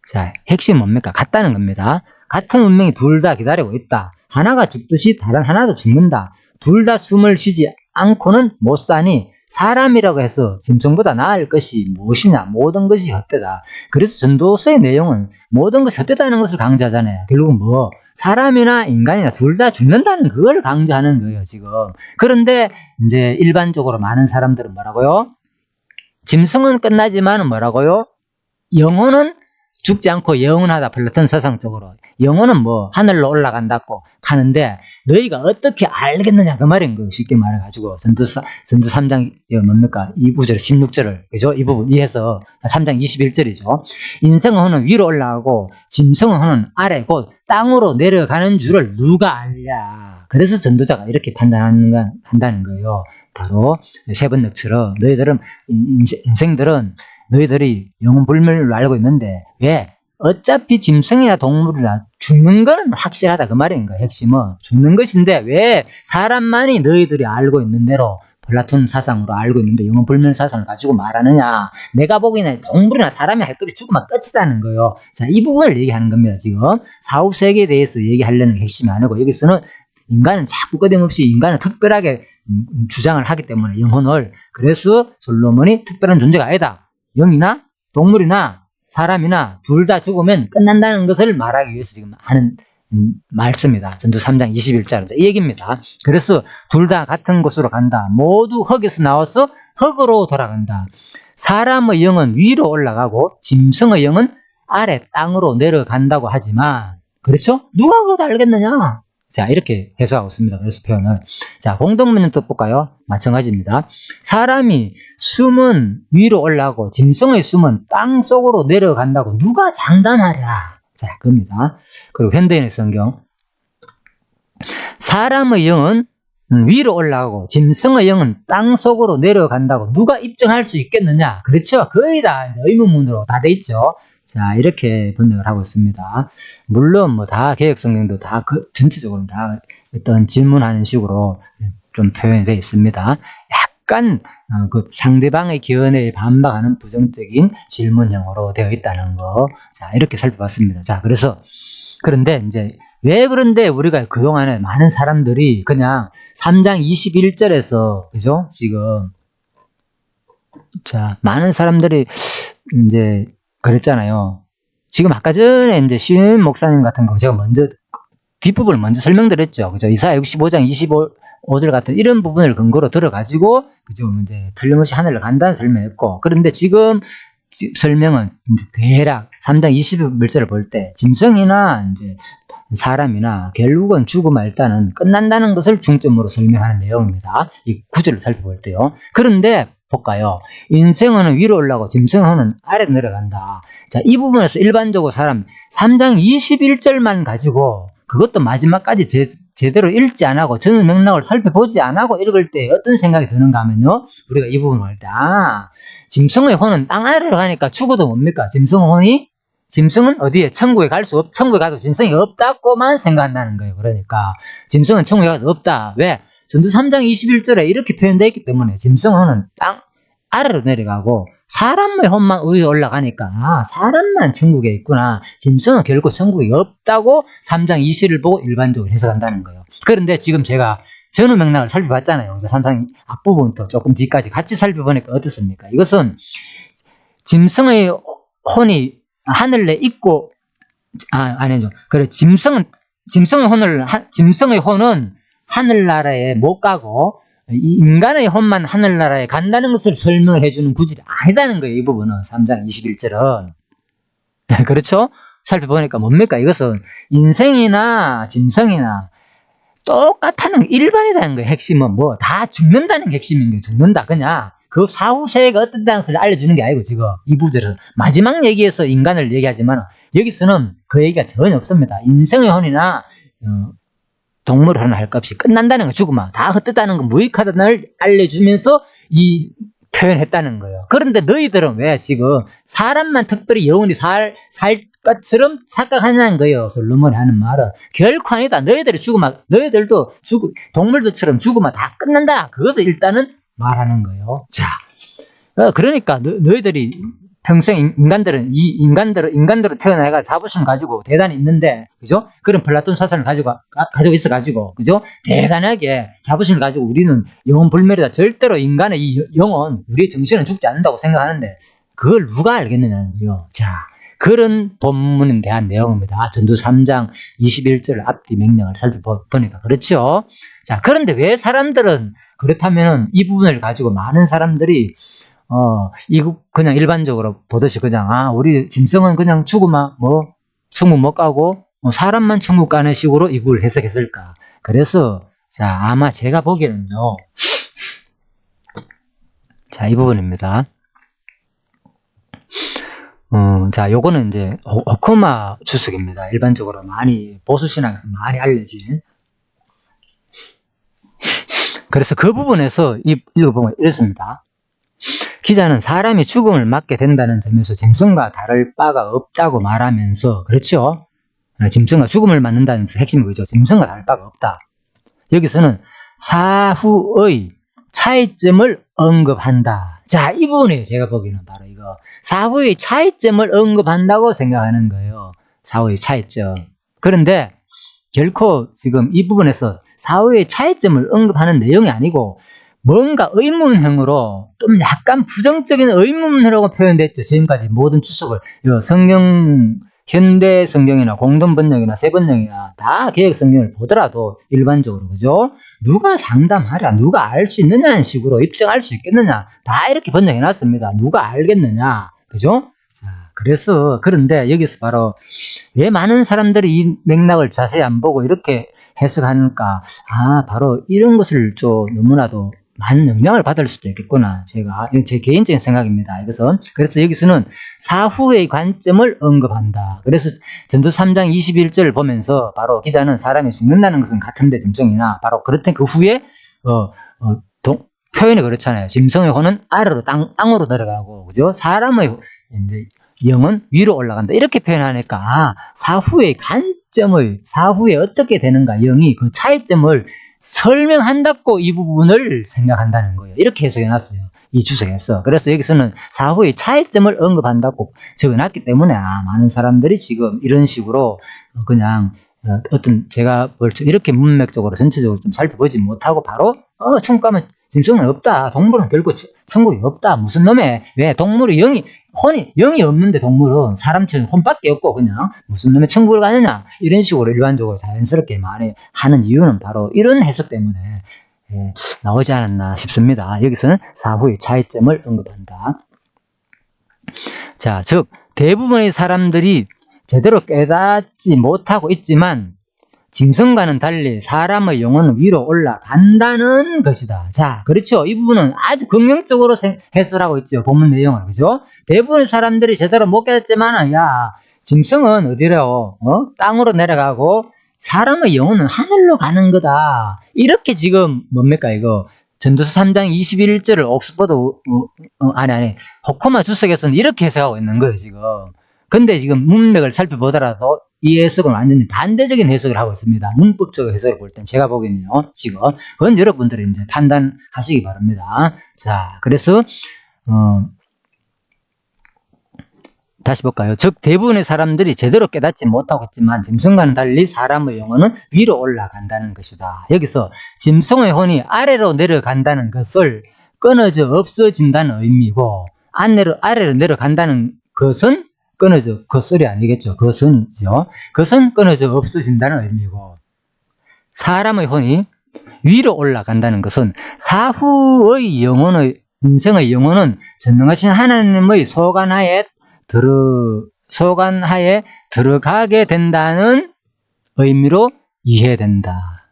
자, 핵심은 뭡니까? 같다는 겁니다. 같은 운명이 둘 다 기다리고 있다. 하나가 죽듯이 다른 하나도 죽는다. 둘 다 숨을 쉬지 않고는 못 사니 사람이라고 해서 짐승보다 나을 것이 무엇이냐? 모든 것이 헛되다. 그래서 전도서의 내용은 모든 것이 헛되다는 것을 강조하잖아요. 결국은 뭐 사람이나 인간이나 둘 다 죽는다는 그걸 강조하는 거예요, 지금. 그런데 이제 일반적으로 많은 사람들은 뭐라고요? 짐승은 끝나지만 뭐라고요? 영혼은 죽지 않고 영원하다. 플라톤 서상적으로. 영혼은 뭐 하늘로 올라간다고 하는데 너희가 어떻게 알겠느냐 그 말인 거예요. 쉽게 말해가지고 전도 3장 뭡니까? 2구절 16절을 그죠? 이 부분 이해서 3장 21절이죠. 인생의 혼은 위로 올라가고 짐승의 혼은 아래 곧 땅으로 내려가는 줄을 누가 알랴. 그래서 전도자가 이렇게 판단한다는 거예요. 바로 세 번역처럼 너희들은 인생들은 너희들이 영혼 불멸로 알고 있는데 왜? 어차피 짐승이나 동물이나 죽는 거는 확실하다 그 말인 거야. 핵심은 죽는 것인데 왜 사람만이 너희들이 알고 있는 대로 플라톤 사상으로 알고 있는데 영혼 불멸 사상을 가지고 말하느냐. 내가 보기에는 동물이나 사람이 할 것이 죽으면 끝이다는 거예요. 자, 이 부분을 얘기하는 겁니다. 지금 사후세계에 대해서 얘기하려는 게 핵심이 아니고 여기서는 인간은 자꾸 끊임없이 인간은 특별하게 주장을 하기 때문에 영혼을 그래서 솔로몬이 특별한 존재가 아니다. 영이나 동물이나 사람이나 둘 다 죽으면 끝난다는 것을 말하기 위해서 지금 하는 말씀이다. 전도 3장 21절은 이 얘기입니다. 그래서 둘 다 같은 곳으로 간다. 모두 흙에서 나와서 흙으로 돌아간다. 사람의 영은 위로 올라가고 짐승의 영은 아래 땅으로 내려간다고 하지만 그렇죠? 누가 그거 알겠느냐? 자, 이렇게 해석하고 있습니다. 그래서 표현을. 자, 공동문은 또 볼까요? 마찬가지입니다. 사람이 숨은 위로 올라가고 짐승의 숨은 땅 속으로 내려간다고 누가 장담하랴. 자, 그겁니다. 그리고 현대인의 성경. 사람의 영은 위로 올라가고 짐승의 영은 땅 속으로 내려간다고 누가 입증할 수 있겠느냐. 그렇죠? 거의 다 이제 의문문으로 다 돼 있죠. 자, 이렇게 번역을 하고 있습니다. 물론 뭐 다 개혁성경도 다 전체적으로 다 어떤 질문하는 식으로 좀 표현이 되어 있습니다. 약간 그 상대방의 견해에 반박하는 부정적인 질문형으로 되어 있다는 거. 자, 이렇게 살펴봤습니다. 자, 그런데 이제 왜 그런데 우리가 그동안에 많은 사람들이 그냥 3장 21절에서 그죠? 지금 자, 많은 사람들이 이제 그랬잖아요. 지금 아까 전에 이제 시윤 목사님 같은 거 제가 먼저 뒷부분을 먼저 설명드렸죠. 그죠? 이사야 65장 25절 같은 이런 부분을 근거로 들어가지고 그죠? 이제 틀림없이 하늘을 간다는 설명했고 그런데 지금 설명은 이제 대략 3장 21절을 볼 때 짐승이나 이제 사람이나 결국은 죽음은 일단은 끝난다는 것을 중점으로 설명하는 내용입니다. 이 구절을 살펴볼 때요. 그런데 볼까요? 인생은 위로 올라가고 짐승은 아래로 내려간다. 자, 이 부분에서 일반적으로 3장 21절만 가지고 그것도 마지막까지 제대로 읽지 않고 전 맥락을 살펴보지 않고 읽을 때 어떤 생각이 드는가 하면요. 우리가 이 부분을 할 때 짐승의 혼은 땅 아래로 가니까 죽어도 뭡니까? 짐승의 혼이 짐승은 어디에? 천국에 천국에 가도 짐승이 없다고만 생각한다는 거예요. 그러니까 짐승은 천국에 가도 없다. 왜? 전도 3장 21절에 이렇게 표현되어 있기 때문에 짐승은 땅 아래로 내려가고 사람의 혼만 위에 올라가니까 사람만 천국에 있구나. 짐승은 결코 천국에 없다고 3장 20을 보고 일반적으로 해석한다는 거예요. 그런데 지금 제가 전후 맥락을 살펴봤잖아요. 3장 앞부분부터 조금 뒤까지 같이 살펴보니까 어떻습니까? 이것은 짐승의 혼이 하늘에 있고 아니죠. 그래 짐승의 혼은 하늘나라에 못 가고 인간의 혼만 하늘나라에 간다는 것을 설명을 해주는 구절이 아니다는 거예요. 이 부분은 3장 21절은 그렇죠? 살펴보니까 뭡니까? 이것은 인생이나 짐승이나 똑같다는 일반이라는 거예요. 핵심은 뭐 다 죽는다는 게 핵심인 거예요. 죽는다 그냥 그 사후 세계가 어떻다는 것을 알려주는 게 아니고 지금 이 부분에서 마지막 얘기에서 인간을 얘기하지만 여기서는 그 얘기가 전혀 없습니다. 인생의 혼이나 동물 혼을 할 것 없이 끝난다는 거 죽으면 다 헛되다는 거 무익하다는 알려주면서 이 표현했다는 거예요. 그런데 너희들은 왜 지금 사람만 특별히 영원히 살 것처럼 착각하냐는 거예요. 솔로몬이 하는 말은 결코 아니다. 너희들이 죽으면 너희들도 동물들처럼 죽으면 다 끝난다. 그것을 일단은 말하는 거예요. 자, 그러니까 너희들이 평생 인간으로 태어나가 자부심 가지고 대단히 있는데, 그죠? 그런 플라톤 사상을 가지고 있어가지고, 그죠? 대단하게 자부심을 가지고 우리는 영혼 불멸이다. 절대로 인간의 이 영혼, 우리의 정신은 죽지 않는다고 생각하는데, 그걸 누가 알겠느냐고요. 자, 그런 본문에 대한 내용입니다. 전도 3장 21절 앞뒤 명령을 살펴보니까 그렇죠. 자, 그런데 왜 사람들은 그렇다면 이 부분을 가지고 많은 사람들이 이거 그냥 일반적으로 보듯이 그냥 우리 짐승은 그냥 죽으면 뭐 천국 못 가고 사람만 천국 가는 식으로 이걸 해석했을까? 그래서 자, 아마 제가 보기에는요. 자, 이 부분입니다. 자, 요거는 이제 호코마 주석입니다. 일반적으로 많이 보수 신학에서 많이 알려진. 그래서 그 부분에서 읽어보면 이렇습니다. 기자는 사람이 죽음을 맞게 된다는 점에서 짐승과 다를 바가 없다고 말하면서, 그렇죠? 짐승과 죽음을 맞는다는 핵심이 뭐죠? 짐승과 다를 바가 없다. 여기서는 사후의 차이점을 언급한다. 자, 이 부분이에요. 제가 보기에는 바로 이거. 사후의 차이점을 언급한다고 생각하는 거예요. 사후의 차이점. 그런데 결코 지금 이 부분에서 사후의 차이점을 언급하는 내용이 아니고 뭔가 의문형으로 좀 약간 부정적인 의문형으로 표현됐죠. 지금까지 모든 추석을 성경, 현대 성경이나 공동 번역이나 새 번역이나 다 개혁 성경을 보더라도 일반적으로, 그죠? 누가 상담하랴, 누가 알 수 있느냐는 식으로 입증할 수 있겠느냐, 다 이렇게 번역해 놨습니다. 누가 알겠느냐, 그죠? 자, 그런데 여기서 바로 왜 많은 사람들이 이 맥락을 자세히 안 보고 이렇게 해석하니까, 바로 이런 것을 좀 너무나도 많은 영향을 받을 수도 있겠구나. 이건 제 개인적인 생각입니다. 그래서 여기서는 사후의 관점을 언급한다. 그래서 전도 3장 21절을 보면서 바로 기자는 사람이 죽는다는 것은 같은데 짐승이나 바로 그렇던 그 후에 표현이 그렇잖아요. 짐승의 혼은 아래로 땅으로 내려가고, 그죠? 사람의 이제 영은 위로 올라간다. 이렇게 표현하니까 사후의 사후에 어떻게 되는가, 영이 그 차이점을 설명한다고 이 부분을 생각한다는 거예요. 이렇게 해석해놨어요. 이 주석에서. 그래서 여기서는 사후의 차이점을 언급한다고 적어놨기 때문에 많은 사람들이 지금 이런 식으로 그냥 제가 이렇게 문맥적으로 전체적으로 좀 살펴보지 못하고 바로 천국 가면 짐승은 없다. 동물은 결국 천국이 없다. 무슨 놈의 왜 동물이 영이 없는데 동물은 사람처럼 혼밖에 없고 그냥 무슨 놈의 천국을 가느냐, 이런 식으로 일반적으로 자연스럽게 많이 하는 이유는 바로 이런 해석 때문에 나오지 않았나 싶습니다. 여기서는 사후의 차이점을 언급한다. 자, 즉 대부분의 사람들이 제대로 깨닫지 못하고 있지만 짐승과는 달리 사람의 영혼은 위로 올라간다는 것이다. 자, 그렇죠. 이 부분은 아주 긍정적으로 해설하고 있죠. 본문 내용을. 그죠? 대부분의 사람들이 제대로 못 깨닫지만, 짐승은 어디래요? 땅으로 내려가고 사람의 영혼은 하늘로 가는 거다. 이렇게 지금 뭡니까 이거? 전도서 3장 21절을 옥스퍼드 호코마 주석에서는 이렇게 해석하고 있는 거예요, 지금. 근데 지금 문맥을 살펴보더라도 이 해석은 완전히 반대적인 해석을 하고 있습니다. 문법적 해석을 볼 땐 제가 보기에는요, 지금. 그건 여러분들이 이제 판단하시기 바랍니다. 자, 그래서, 다시 볼까요? 즉, 대부분의 사람들이 제대로 깨닫지 못하고 있지만, 짐승과는 달리 사람의 영혼은 위로 올라간다는 것이다. 여기서, 짐승의 혼이 아래로 내려간다는 것을 끊어져 없어진다는 의미고, 아래로 내려간다는 것은 그 소리 아니겠죠. 그것은 끊어져 없어진다는 의미고, 사람의 혼이 위로 올라간다는 것은 사후의 인생의 영혼은 전능하신 하나님의 소관하에 들어가게 된다는 의미로 이해된다.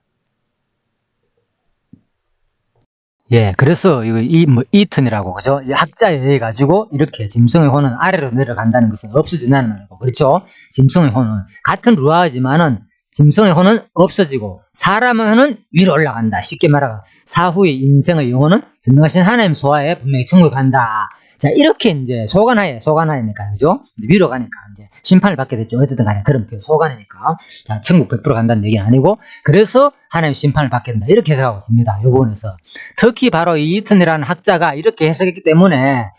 예, 그래서 뭐 이튼이라고 그죠? 이 학자에 의해 가지고 이렇게 짐승의 혼은 아래로 내려간다는 것은 없어진다는 말이고, 그렇죠? 짐승의 혼은 같은 루아지만은 짐승의 혼은 없어지고 사람의 혼은 위로 올라간다. 쉽게 말하면 사후의 인생의 영혼은 전능하신 하나님 소하에 분명히 천국에 간다. 자, 이렇게 이제 소관하니까 그죠? 위로 가니까 이제 심판을 받게 됐죠. 어쨌든 간에 그런 소관이니까. 자, 천국 100% 간다는 얘기는 아니고, 그래서 하나님 심판을 받게 된다. 이렇게 해석하고 있습니다. 이 부분에서. 특히 바로 이 이튼이라는 학자가 이렇게 해석했기 때문에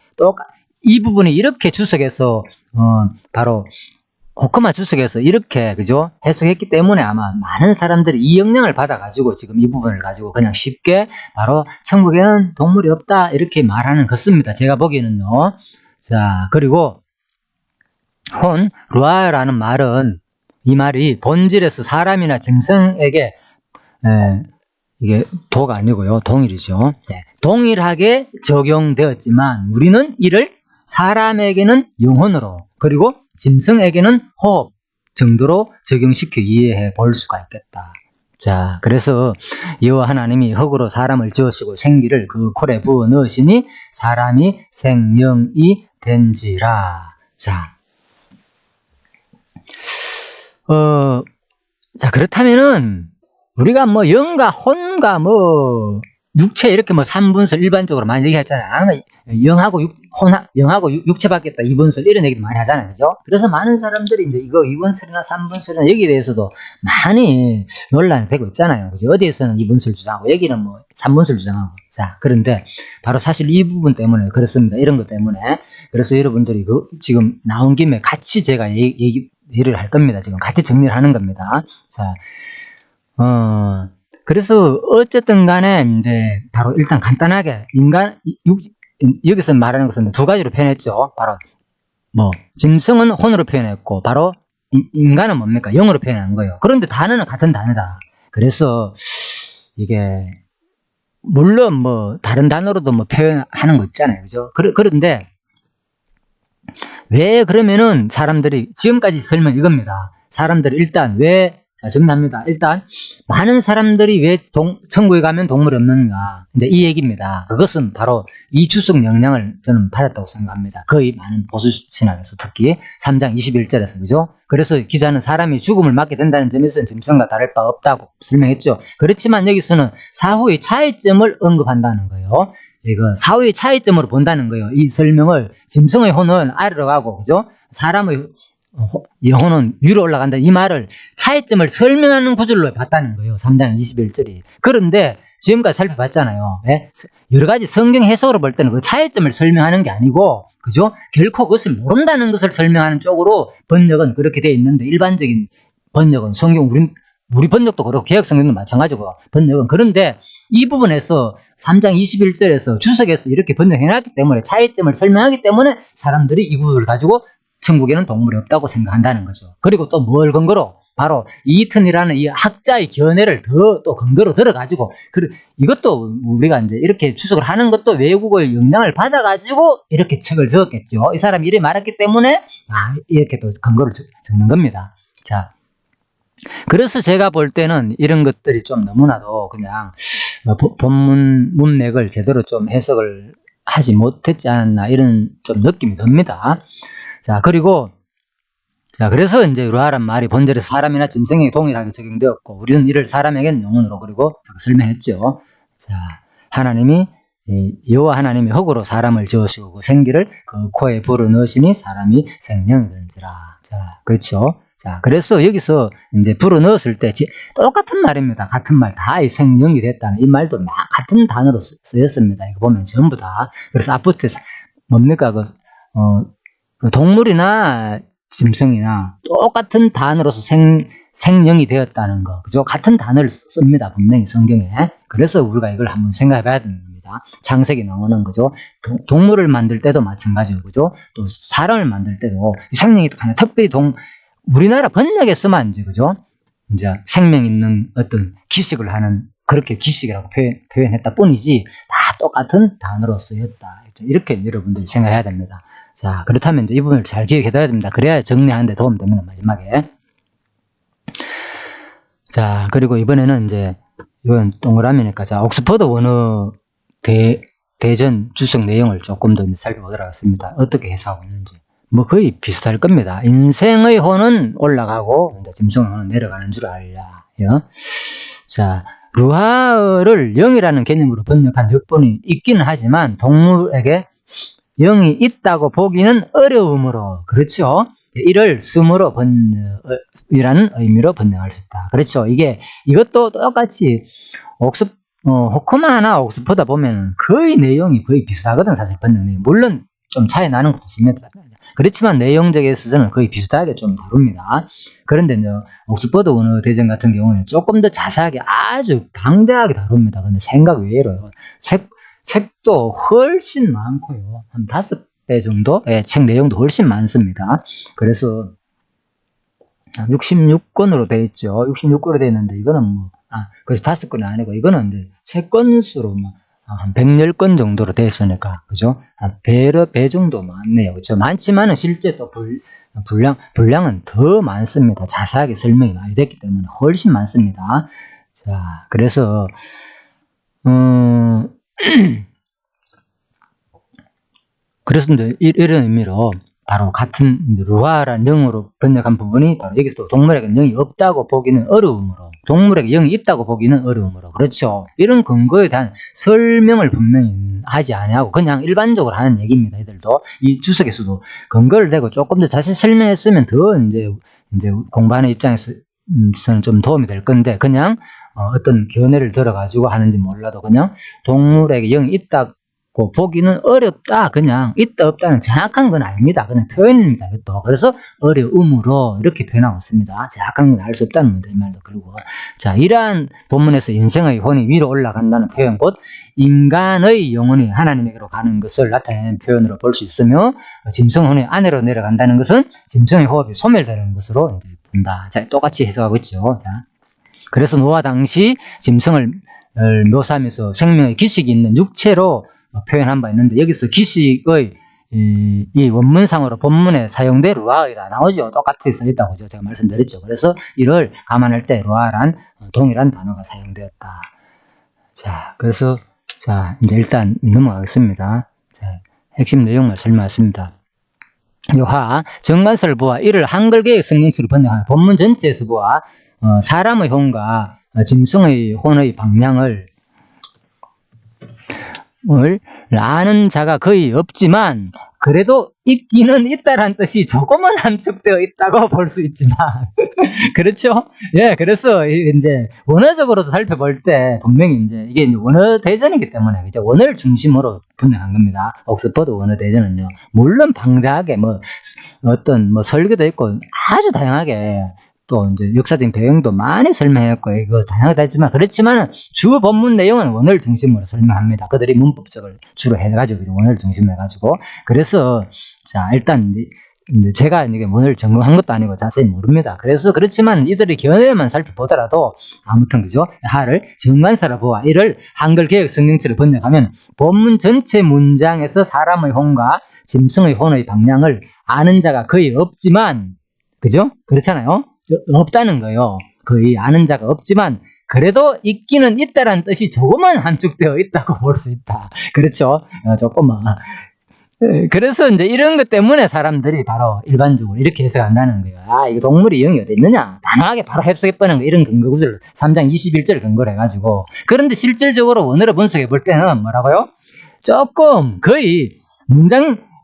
이 부분이 이렇게 주석해서, 바로 호크마 주석에서 이렇게 그죠 해석했기 때문에 아마 많은 사람들이 이 영향을 받아가지고 지금 이 부분을 가지고 그냥 쉽게 바로 천국에는 동물이 없다 이렇게 말하는 것입니다. 제가 보기에는요. 자, 그리고 루아라는 말은, 이 말이 본질에서 사람이나 짐승에게 이게 도가 아니고요, 동일이죠. 네, 동일하게 적용되었지만 우리는 이를 사람에게는 영혼으로, 그리고 짐승에게는 호흡 정도로 적용시켜 이해해 볼 수가 있겠다. 자, 그래서 여호와 하나님이 흙으로 사람을 지으시고 생기를 그 콜에 부어 넣으시니 사람이 생명이 된지라. 자, 자, 그렇다면은 우리가 뭐 영과 혼과 뭐 육체 이렇게 뭐 3분설 일반적으로 많이 얘기하잖아요. 영하고 육체 받겠다 2분설 이런 얘기도 많이 하잖아요. 그죠? 그래서 많은 사람들이 이제 이거 2분설이나 3분설이나 여기에 대해서도 많이 논란이 되고 있잖아요. 그죠? 어디에서는 2분설 주장하고 여기는 뭐 3분설 주장하고. 자, 그런데 바로 사실 이 부분 때문에 그렇습니다. 이런 것 때문에. 그래서 여러분들이 지금 나온 김에 같이 제가 얘기를 할 겁니다. 지금 같이 정리를 하는 겁니다. 자, 그래서 어쨌든 간에 이제 바로 일단 간단하게 여기서 말하는 것은 두 가지로 표현했죠. 바로 뭐 짐승은 혼으로 표현했고 바로 인간은 뭡니까? 영으로 표현한 거예요. 그런데 단어는 같은 단어다. 그래서 이게 물론 뭐 다른 단어로도 뭐 표현하는 거 있잖아요. 그죠? 그런데 왜 그러면은 사람들이 지금까지 설명 이겁니다. 사람들이 일단 왜 자, 정리합니다. 일단 많은 사람들이 왜 천국에 가면 동물이 없는가, 이제 이 얘기입니다. 그것은 바로 이 주석 영향을 저는 받았다고 생각합니다. 거의 많은 보수 신학에서 특히 3장 21절에서 그죠? 그래서 기자는 사람이 죽음을 맞게 된다는 점에서는 짐승과 다를 바 없다고 설명했죠. 그렇지만 여기서는 사후의 차이점을 언급한다는 거예요. 이거 사후의 차이점으로 본다는 거예요. 이 설명을 짐승의 혼은 아래로 가고 그죠? 사람의 영혼은 위로 올라간다. 이 말을 차이점을 설명하는 구절로 봤다는 거예요. 3장 21절이. 그런데 지금까지 살펴봤잖아요. 네? 여러 가지 성경 해석으로 볼 때는 그 차이점을 설명하는 게 아니고, 그죠? 결코 그것을 모른다는 것을 설명하는 쪽으로 번역은 그렇게 되어 있는데, 일반적인 번역은 성경, 우리 번역도 그렇고 개혁 성경도 마찬가지고 번역은. 그런데 이 부분에서 3장 21절에서 주석에서 이렇게 번역해놨기 때문에 차이점을 설명하기 때문에 사람들이 이 구절을 가지고 천국에는 동물이 없다고 생각한다는 거죠. 그리고 또 뭘 근거로? 바로 이튼이라는 이 학자의 견해를 또 근거로 들어가지고, 이것도 우리가 이제 이렇게 추석을 하는 것도 외국어의 영향을 받아가지고 이렇게 책을 적었겠죠. 이 사람이 이렇게 말했기 때문에, 이렇게 또 근거를 적는 겁니다. 자, 그래서 제가 볼 때는 이런 것들이 좀 너무나도 그냥 본문 문맥을 제대로 좀 해석을 하지 못했지 않았나, 이런 좀 느낌이 듭니다. 자, 그리고, 자, 그래서 이제 루아란 말이 본질에서 사람이나 짐승에게 동일하게 적용되었고, 우리는 이를 사람에게는 영혼으로, 그리고 설명했죠. 자, 여호와 하나님이 흙으로 사람을 지으시고 그 생기를 그 코에 불어 넣으시니 사람이 생명이 된지라. 자, 그렇죠. 자, 그래서 여기서 이제 불어 넣었을 때 똑같은 말입니다. 같은 말 다 생명이 됐다는 이 말도 막 같은 단어로 쓰였습니다. 이거 보면 전부 다. 그래서 앞부터 뭡니까? 동물이나 짐승이나 똑같은 단어로서 생명이 되었다는 거. 그죠? 같은 단어를 씁니다. 분명히 성경에. 그래서 우리가 이걸 한번 생각해 봐야 되는 겁니다. 창세기 나오는 거죠. 동물을 만들 때도 마찬가지고, 그죠? 또 사람을 만들 때도 생명이 특별히 우리나라 번역에서만 이제, 그죠? 이제 생명 있는 어떤 기식을 하는, 그렇게 기식이라고 표현했다 뿐이지, 다 똑같은 단어로 쓰였다. 이렇게 여러분들이 생각해야 됩니다. 자, 그렇다면 이제 이 부분을 잘 기억해둬야 됩니다. 그래야 정리하는 데 도움 됩니다. 마지막에. 자, 그리고 이번에는 이제, 이건 동그라미니까, 자, 옥스퍼드 원어 대전 주석 내용을 조금 더 살펴보도록 하겠습니다. 어떻게 해석하고 있는지. 뭐 거의 비슷할 겁니다. 인생의 호는 올라가고 이제 짐승의 호는 내려가는 줄 알라. 자, 루하를 영이라는 개념으로 번역한 덕분이 있기는 하지만 동물에게 영이 있다고 보기는 어려우므로, 그렇죠? 이를 숨으로 번역이라는 의미로 번역할 수 있다. 그렇죠? 이것도 똑같이 호크마나 옥스퍼드 보면 거의 내용이 거의 비슷하거든, 사실 번역 내용. 물론 좀 차이 나는 것도 있습니다. 그렇지만 내용적인 수준은 거의 비슷하게 좀 다룹니다. 그런데 이제 옥스퍼드 원어 대전 같은 경우는 조금 더 자세하게 아주 방대하게 다룹니다. 근데 생각 외로요. 책도 훨씬 많고요. 한 5배 정도? 예, 책 내용도 훨씬 많습니다. 그래서 66권으로 되어 있죠. 66권으로 되어 있는데 이거는 그래서 5권이 아니고 이거는 이제 책 건수로 한 110권 정도로 되어 있으니까, 그죠? 한 배 정도 많네요. 그죠? 많지만은 실제 또 분량은 더 많습니다. 자세하게 설명이 많이 됐기 때문에 훨씬 많습니다. 자, 그래서, 그래서 이제 이런 의미로 바로 같은 루하란 영어로 번역한 부분이 바로 여기서 동물에게 영이 없다고 보기는 어려우므로, 동물에게 영이 있다고 보기는 어려우므로, 그렇죠? 이런 근거에 대한 설명을 분명히 하지 아니하고 그냥 일반적으로 하는 얘기입니다. 이들도 이 주석에서도 근거를 대고 조금 더 자세히 설명했으면 더 이제 공부하는 입장에서는 좀 도움이 될 건데, 그냥 어떤 견해를 들어가지고 하는지 몰라도 그냥 동물에게 영이 있다고 보기는 어렵다, 그냥 있다 없다는 정확한 건 아닙니다. 그냥 표현입니다. 이것도. 그래서 어려움으로 이렇게 표현하고 있습니다. 정확한 건 알 수 없다는 겁니다. 이 말도. 그리고 자, 이러한 본문에서 인생의 혼이 위로 올라간다는 표현, 곧 인간의 영혼이 하나님에게로 가는 것을 나타내는 표현으로 볼 수 있으며, 짐승의 혼이 아래로 내려간다는 것은 짐승의 호흡이 소멸되는 것으로 이제 본다. 자, 똑같이 해석하고 있죠. 자, 그래서 노아 당시 짐승을 묘사하면서 생명의 기식이 있는 육체로 표현한 바 있는데, 여기서 기식의 이 원문상으로 본문에 사용된 루아의다 나오죠. 똑같이 써있다고 제가 말씀드렸죠. 그래서 이를 감안할 때 루아란 동일한 단어가 사용되었다. 자, 그래서 자, 이제 일단 넘어가겠습니다. 자, 핵심 내용만 설명했습니다. 요하 정관사를 보아 이를 한글계의 성경수로 번역한 본문 전체에서 보아 사람의 혼과 짐승의 혼의 방향을 아는 자가 거의 없지만 그래도 있기는 있다란 뜻이 조금은 함축되어 있다고 볼 수 있지만 그렇죠? 예, 그래서 이제 원어적으로도 살펴볼 때 분명히 이게 원어 대전이기 때문에 이제 원어를 중심으로 분명한 겁니다. 옥스퍼드 원어 대전은요, 물론 방대하게 어떤 설교도 있고 아주 다양하게 또 이제 역사적인 배경도 많이 설명했고 이거 다양하다 했지만, 그렇지만 주 본문 내용은 원어를 중심으로 설명합니다. 그들이 문법적을 주로 해가지고 원어를 중심으로 해가지고. 그래서 자, 일단 이제 제가 이게 원어를 전공한 것도 아니고 자세히 모릅니다. 그래서 그렇지만 이들의 견해만 살펴보더라도 아무튼 그죠? 하를 정관사로 보아 이를 한글 개역 성경체로 번역하면 본문 전체 문장에서 사람의 혼과 짐승의 혼의 방향을 아는 자가 거의 없지만, 그죠? 그렇잖아요. 없다는 거예요. 거의 아는 자가 없지만 그래도 있기는 있다라는 뜻이 조금은 함축되어 있다고 볼 수 있다. 그렇죠? 조금만. 그래서 이제 이런 것 때문에 사람들이 바로 일반적으로 이렇게 해석한다는 거예요. 아, 이거 동물이 영이 어디 있느냐? 단호하게 바로 해석해보는 거, 이런 근거 구조를 3장 21절을 근거로 해가지고. 그런데 실질적으로 원어로 분석해 볼 때는 뭐라고요? 조금 거의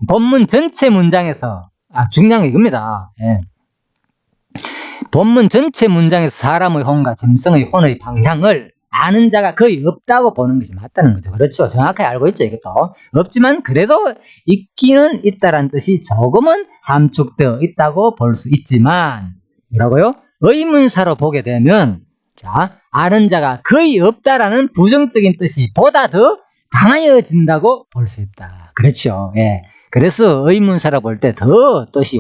본문 전체 문장에서 중요한 게 이겁니다. 예. 본문 전체 문장에서 사람의 혼과 짐승의 혼의 방향을 아는 자가 거의 없다고 보는 것이 맞다는 거죠. 그렇죠. 정확하게 알고 있죠. 이것도. 없지만 그래도 있기는 있다라는 뜻이 조금은 함축되어 있다고 볼 수 있지만, 뭐라고요? 의문사로 보게 되면, 자, 아는 자가 거의 없다라는 부정적인 뜻이 보다 더 강해진다고 볼 수 있다. 그렇죠. 예. 그래서 의문사로 볼 때 더 뜻이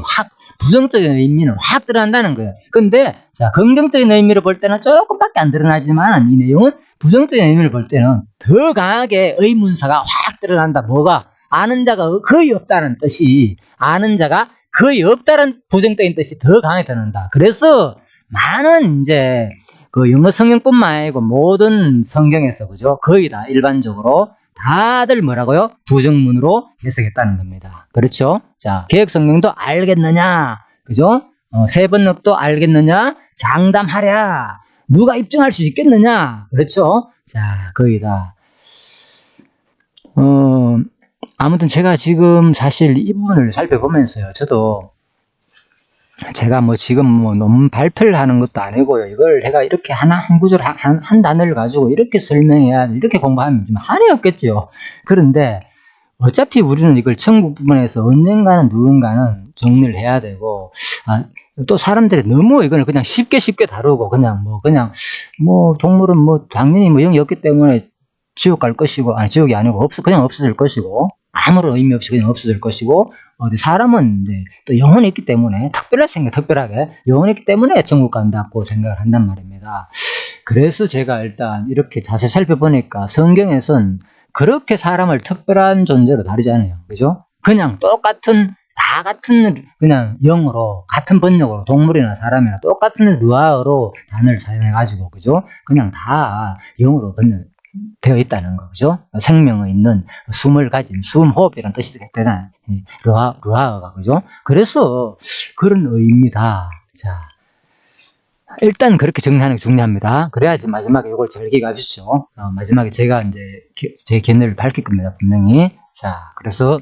부정적인 의미는 확 드러난다는 거예요. 근데 자, 긍정적인 의미로 볼 때는 조금밖에 안 드러나지만 이 내용은 부정적인 의미를 볼 때는 더 강하게 의문사가 확 드러난다. 뭐가? 아는 자가 거의 없다는 뜻이, 아는 자가 거의 없다는 부정적인 뜻이 더 강하게 드러난다. 그래서 많은 이제 그 영어 성경뿐만 아니고 모든 성경에서, 그죠? 거의 다 일반적으로 다들 뭐라고요? 부정문으로 해석했다는 겁니다. 그렇죠? 자, 개혁성경도 알겠느냐? 그죠? 세번역도 알겠느냐? 장담하랴. 누가 입증할 수 있겠느냐? 그렇죠? 자, 거의 다. 아무튼 제가 지금 사실 이 부분을 살펴보면서요. 저도 제가 뭐 지금 뭐 논문 발표를 하는 것도 아니고요. 이걸 내가 이렇게 한 구절, 한 단어를 가지고 이렇게 설명해야, 이렇게 공부하면 좀 한이 없겠죠. 그런데 어차피 우리는 이걸 천국 부분에서 언젠가는 누군가는 정리를 해야 되고, 또 사람들이 너무 이걸 그냥 쉽게 다루고, 그냥 동물은 뭐 당연히 뭐 영이 없기 때문에 지옥 갈 것이고, 지옥이 아니고 그냥 없어질 것이고, 아무런 의미 없이 그냥 없어질 것이고, 사람은 이제 또 영혼이 있기 때문에 특별하게 영혼이 있기 때문에 천국 간다고 생각을 한단 말입니다. 그래서 제가 일단 이렇게 자세히 살펴보니까 성경에선 그렇게 사람을 특별한 존재로 다루지 않아요. 그죠? 그냥 다 같은 그냥 영으로, 같은 번역으로, 동물이나 사람이나 똑같은 루아어로 단어를 사용해가지고, 그죠? 그냥 다 영으로 되어 있다는 거죠. 생명의 있는 숨을 가진 호흡이라는 뜻이 되잖아요. 루아어가, 그죠? 그래서 그런 의미다. 자, 일단 그렇게 정리하는 게 중요합니다. 그래야지 마지막에 이걸 즐기게 하십시오. 마지막에 제가 이제 제 견해를 밝힐 겁니다, 분명히. 자, 그래서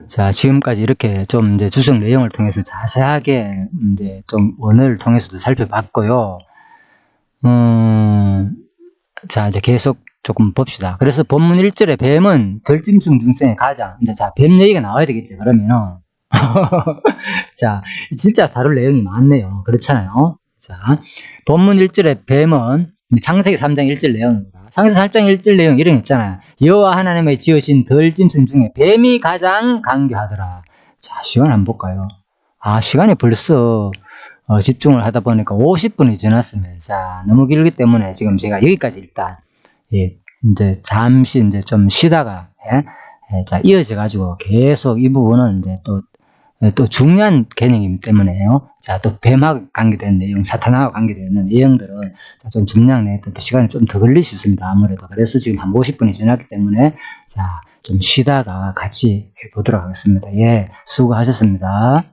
자, 지금까지 이렇게 좀 이제 주석 내용을 통해서 자세하게 이제 좀 원어를 통해서도 살펴봤고요. 자, 이제 계속 조금 봅시다. 그래서 본문 1절에 뱀은 덜짐승 중생의 가장. 이제 자, 뱀 얘기가 나와야 되겠지, 그러면은. 자, 진짜 다룰 내용이 많네요. 그렇잖아요. 자, 본문 1절에 뱀은 창세기 3장 1절 내용입니다. 창세기 3장 1절 내용 이런 거 있잖아요. 여호와 하나님의 지으신 덜짐승 중에 뱀이 가장 강교하더라. 자, 시간 한번 볼까요? 시간이 벌써 집중을 하다 보니까 50분이 지났습니다. 자, 너무 길기 때문에 지금 제가 여기까지 일단, 이제 잠시 이제 좀 쉬다가, 자, 이어져 가지고 계속 이 부분은 이제 또 중요한 개념이기 때문에요. 자, 또 뱀하고 관계되는 내용, 사탄하고 관계되는 내용들은 좀 중요한 또 시간이 좀 더 걸릴 수 있습니다. 아무래도. 그래서 지금 한 50분이 지났기 때문에, 자, 좀 쉬다가 같이 해보도록 하겠습니다. 예, 수고하셨습니다.